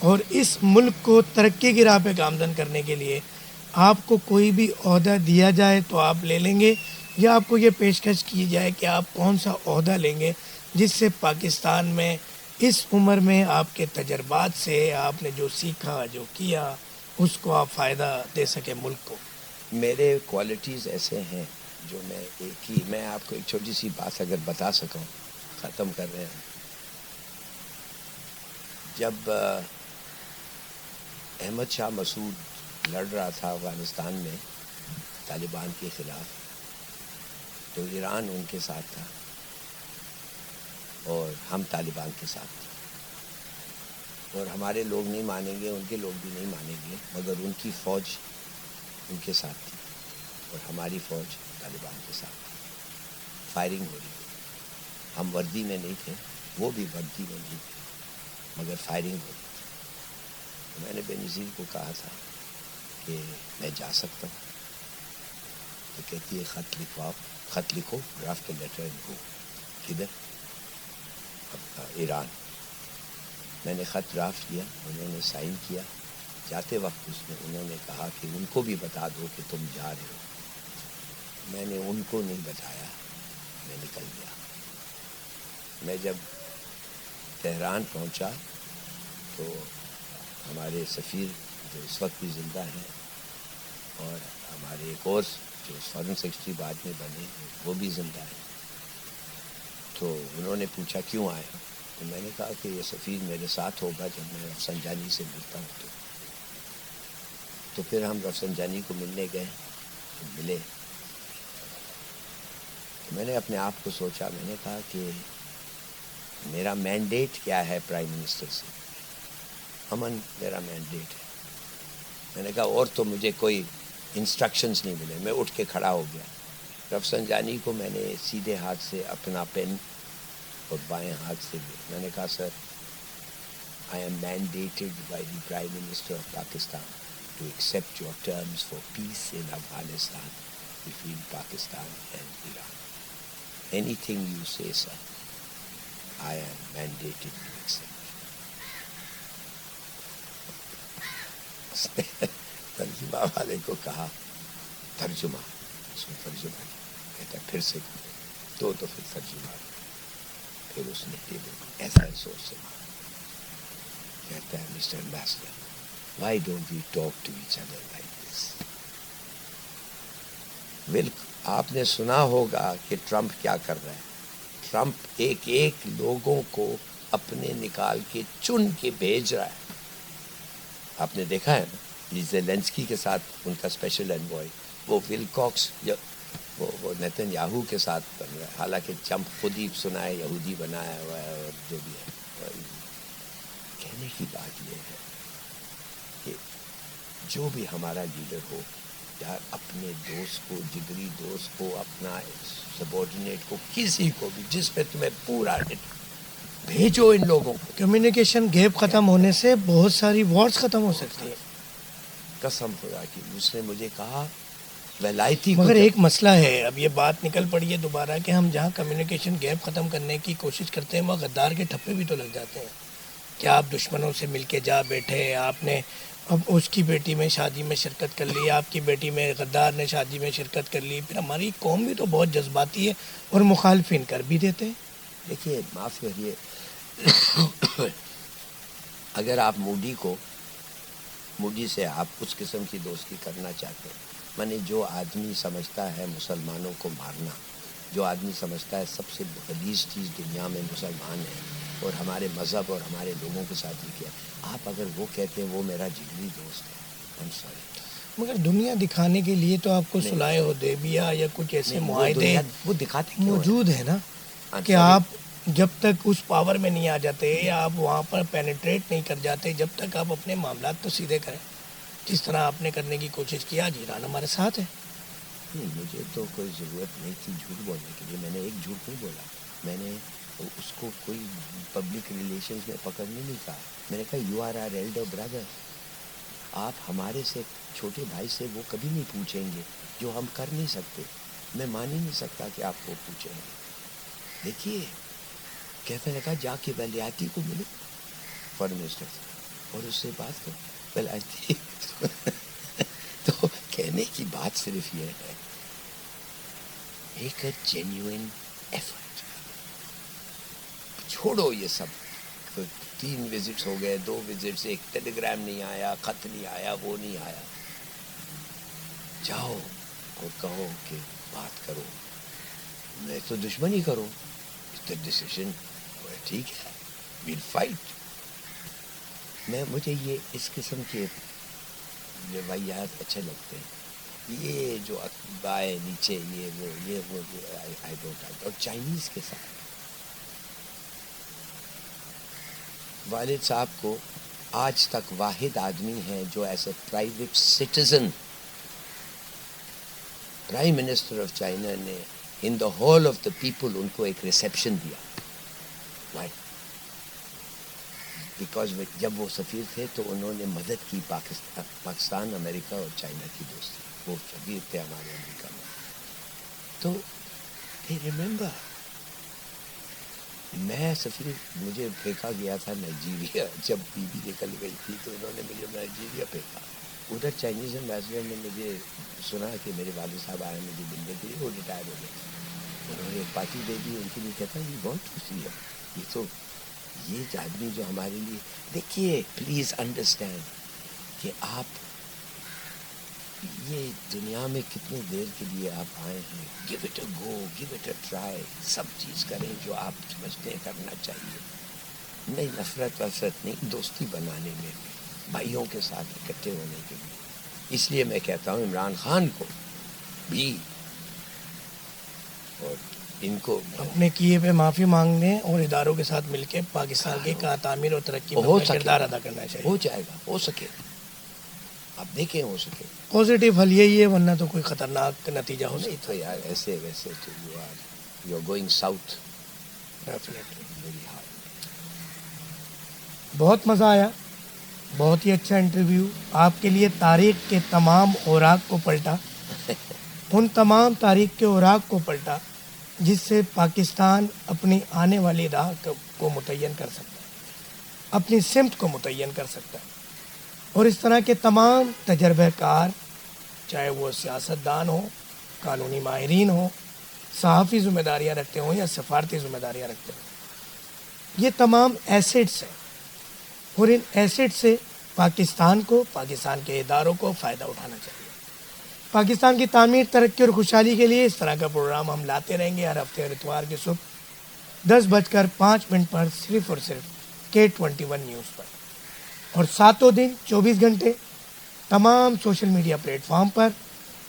اور اس ملک کو ترقی کی راہ پہ گامزن کرنے کے لیے آپ کو کوئی بھی عہدہ دیا جائے تو آپ لے لیں گے، یا آپ کو یہ پیشکش کی جائے کہ آپ کون سا عہدہ لیں گے جس سے پاکستان میں اس عمر میں آپ کے تجربات سے آپ نے جو سیکھا جو کیا اس کو آپ فائدہ دے سکیں ملک کو؟ میرے کوالٹیز ایسے ہیں جو میں آپ کو ایک چھوٹی سی بات اگر بتا سکوں، ختم کر رہے ہیں. جب احمد شاہ مسعود لڑ رہا تھا افغانستان میں طالبان کے خلاف، تو ایران ان کے ساتھ تھا اور ہم طالبان کے ساتھ تھے، اور ہمارے لوگ نہیں مانیں گے، ان کے لوگ بھی نہیں مانیں گے، مگر ان کی فوج ان کے ساتھ تھی اور ہماری فوج طالبان کے ساتھ تھی. فائرنگ ہو رہی تھی، ہم وردی میں نہیں تھے، وہ بھی وردی میں نہیں تھے، مگر فائرنگ ہو رہی تھی. میں نے بے نظیر کو کہا تھا کہ میں جا سکتا ہوں، تو کہتی ہے خط لکھو، ڈرافٹ لیٹر اینڈ گو. کدھر؟ ایران. میں نے خط ڈرافٹ کیا، انہوں نے سائن کیا. جاتے وقت انہوں نے کہا کہ ان کو بھی بتا دو کہ تم جا رہے ہو. میں نے ان کو نہیں بتایا، میں نکل گیا. میں جب تہران پہنچا تو ہمارے سفیر جو اس وقت بھی زندہ ہیں اور ہمارے ایک اور جو فارن سیکرٹری بعد میں بنے وہ بھی زندہ ہیں، تو انہوں نے پوچھا کیوں آئے ہو؟ تو میں نے کہا کہ یہ سفیر میرے ساتھ ہوگا جب میں رفسنجانی سے ملتا ہوں. تو پھر ہم رفسنجانی کو ملنے گئے، تو ملے. تو میں نے اپنے آپ کو سوچا، میں نے کہا کہ میرا مینڈیٹ کیا ہے پرائم منسٹر سے؟ امن میرا مینڈیٹ ہے. میں نے کہا اور تو مجھے کوئی انسٹرکشنز نہیں ملے. میں اٹھ کے کھڑا ہو گیا. رفسنجانی کو میں نے سیدھے ہاتھ سے اپنا پین اور بائیں ہاتھ سے لیا. میں نے کہا سر، I am mandated by the Prime Minister of Pakistan to accept your terms for peace in Afghanistan between Pakistan and Iran. Anything you say, sir, I am mandated to accept. ترجمہ والے کو کہا ترجمہ، اس نے ترجمہ کیا. کہتا پھر سے تو پھر ترجمہ، پھر اس نے ٹیبل ایسا سوچ سے مارا. کہتا ہے mister ambassador, why don't we talk to each other like this? آپ نے سنا ہوگا کہ ٹرمپ کیا کر رہا ہے. ٹرمپ ایک ایک لوگوں کو اپنے نکال کے چن کے بھیج رہا ہے. آپ نے دیکھا ہے نا، زیلنسکی کے ساتھ ان کا اسپیشل انوائے، وہ ولکاکس وہ نیتن یاہو کے ساتھ بن رہا ہے، حالانکہ ٹرمپ خود ہی سنا ہے یہودی بنایا ہوا ہے اور جو بھی ہے. کہنے کی بات یہ ہے کہ جو بھی ہمارا لیڈر ہو، یار اپنے دوست کو، جگری دوست کو، اپنا سبارڈینیٹ کو، کسی کو بھی جس پہ تمہیں پورا بھیجو ان لوگوں کو. کمیونیکیشن گیپ ختم ہونے سے بہت ساری وارز ختم ہو سکتی ہیں. قسم خدا کی اس نے مجھے کہا ولایتی. مگر ایک مسئلہ ہے، اب یہ بات نکل پڑی ہے دوبارہ کہ ہم جہاں کمیونیکیشن گیپ ختم کرنے کی کوشش کرتے ہیں وہاں غدار کے ٹھپے بھی تو لگ جاتے ہیں. کیا آپ دشمنوں سے مل کے جا بیٹھے، آپ نے اب اس کی بیٹی میں شادی میں شرکت کر لی، آپ کی بیٹی میں غدار نے شادی میں شرکت کر لی. پھر ہماری قوم بھی تو بہت جذباتی ہے اور مخالفین کر بھی دیتے ہیں. دیکھیے معاف کریے، اگر آپ موڈی سے آپ اس قسم کی دوستی کرنا چاہتے ہیں، میں جو آدمی سمجھتا ہے مسلمانوں کو مارنا، جو آدمی سمجھتا ہے سب سے غلیظ چیز دنیا میں مسلمان ہے اور ہمارے مذہب اور ہمارے لوگوں کے ساتھ ہی کیا، آپ اگر وہ کہتے ہیں وہ میرا جگری دوست ہے، I'm sorry. مگر دنیا دکھانے کے لیے تو آپ کو صلح حدیبیہ یا کچھ ایسے معاہدے وہ دکھاتے موجود ہیں نا کہ آپ جب تک اس پاور میں نہیں آ جاتے، آپ وہاں پر پینیٹریٹ نہیں کر جاتے، جب تک آپ اپنے معاملات تو سیدھے کریں جس طرح آپ نے کرنے کی کوشش کیا. ایران ہمارے ساتھ ہے. نہیں، مجھے تو کوئی ضرورت نہیں تھی جھوٹ بولنے کے لیے. میں نے ایک جھوٹ نہیں بولا. میں نے اس کو کوئی پبلک ریلیشنز میں پکڑنے نہیں کہا. میں نے کہا you are are elder brother. آپ ہمارے سے چھوٹے بھائی سے وہ کبھی نہیں پوچھیں گے جو ہم کر نہیں سکتے. میں مان ہی نہیں سکتا کہ آپ کو پوچھیں گے. دیکھیے کہنے لگا جا کے ولیاتی کو ملو فارن منسٹر سے. اور اس سے بات کرو. Well, I think تو کہنے کی بات صرف یہ ہے ایک جینیوئن ایفرٹ. چھوڑو یہ سب 3 وزٹس ہو گئے 2 وزٹس ایک ٹیلی گرام نہیں آیا خط نہیں آیا وہ نہیں آیا. جاؤ اور کہو کہ بات کرو. میں تو دشمنی کرو. ڈیسیشن ٹھیک ہے ویل فائٹ. مجھے یہ اس قسم کے روایات اچھے لگتے ہیں. یہ جو بائیں نیچے یہ وہ آئی ڈونٹ. اور چائنیز کے ساتھ والد صاحب کو آج تک واحد آدمی ہیں جو as a private citizen prime minister of China نے in the whole of the people ان کو ایک ریسیپشن دیا. وائی؟ بیکاز جب وہ سفیر تھے تو انہوں نے مدد کی پاکستان امریکہ اور چائنا کی دوستی. وہ سفیر تھے ہمارے امریکہ میں. تو ریممبر میں سفیر مجھے پھینکا گیا تھا نائجیریا. جب بیوی نکل گئی تھی تو انہوں نے مجھے نائجیریا پھینکا. ادھر چائنیز ایمبیسڈر نے مجھے سنا کہ میرے والد صاحب آئے مجھے ملنے کے لیے. وہ ریٹائر ہو گئے. انہوں نے ایک پارٹی دے دی. ان کے لیے کہتا ہے یہ وانٹ ٹو سی ہے. یہ تو یہ آدمی جو ہمارے لیے دیکھیے پلیز انڈرسٹینڈ کہ آپ یہ دنیا میں کتنی دیر کے لیے آپ آئے ہیں. Give it a go, give it a try. سب چیز کریں جو آپ سمجھتے ہیں کرنا چاہیے. نہیں نفرت وفرت نہیں, دوستی بنانے میں بھائیوں کے ساتھ اکٹھے ہونے کے لیے. اس لیے میں کہتا ہوں عمران خان کو بھی اور ان کو اپنے کیے پہ معافی مانگنے اور اداروں کے ساتھ مل کے پاکستان کی تعمیر اور ترقی میں کردار ادا کرنا چاہیے. ہو جائے گا, ہو سکے. آپ دیکھیں ہو سکے. پازیٹیو حل یہی ہے, ورنہ تو کوئی خطرناک نتیجہ ہو نہیں. تو یار ایسے ویسے تو یو آر گوئنگ ساؤتھ. بہت مزہ آیا, بہت ہی اچھا انٹرویو. آپ کے لیے تاریخ کے تمام اوراق کو پلٹا, ان تمام تاریخ کے اوراق کو پلٹا جس سے پاکستان اپنی آنے والی راہ کو متعین کر سکتا ہے, اپنی سمت کو متعین کر سکتا ہے. اور اس طرح کے تمام تجربہ کار, چاہے وہ سیاستدان ہوں, قانونی ماہرین ہوں, صحافی ذمہ داریاں رکھتے ہوں یا سفارتی ذمہ داریاں رکھتے ہوں, یہ تمام ایسٹس ہیں. اور ان ایسٹ سے پاکستان کو, پاکستان کے اداروں کو فائدہ اٹھانا چاہیے. پاکستان کی تعمیر, ترقی اور خوشحالی کے لیے اس طرح کا پروگرام ہم لاتے رہیں گے ہر ہفتے اور اتوار کی صبح 10:05 پر صرف اور صرف K21 نیوز پر, اور ساتوں دن 24 گھنٹے تمام سوشل میڈیا پلیٹ فارم پر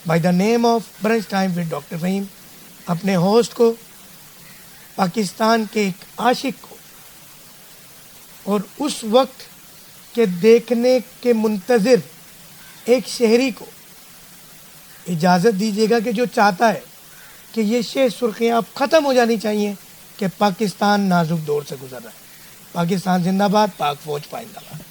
by the name of brunch time with doctor Fahim. اپنے ہوسٹ کو, پاکستان کے ایک عاشق کو اور اس وقت کے دیکھنے کے منتظر ایک شہری کو اجازت دیجیے گا کہ جو چاہتا ہے کہ یہ شہ سرخیاں اب ختم ہو جانی چاہیے کہ پاکستان نازک دور سے گزر رہا ہے. پاکستان زندہ باد, پاک فوج پائندہ باد.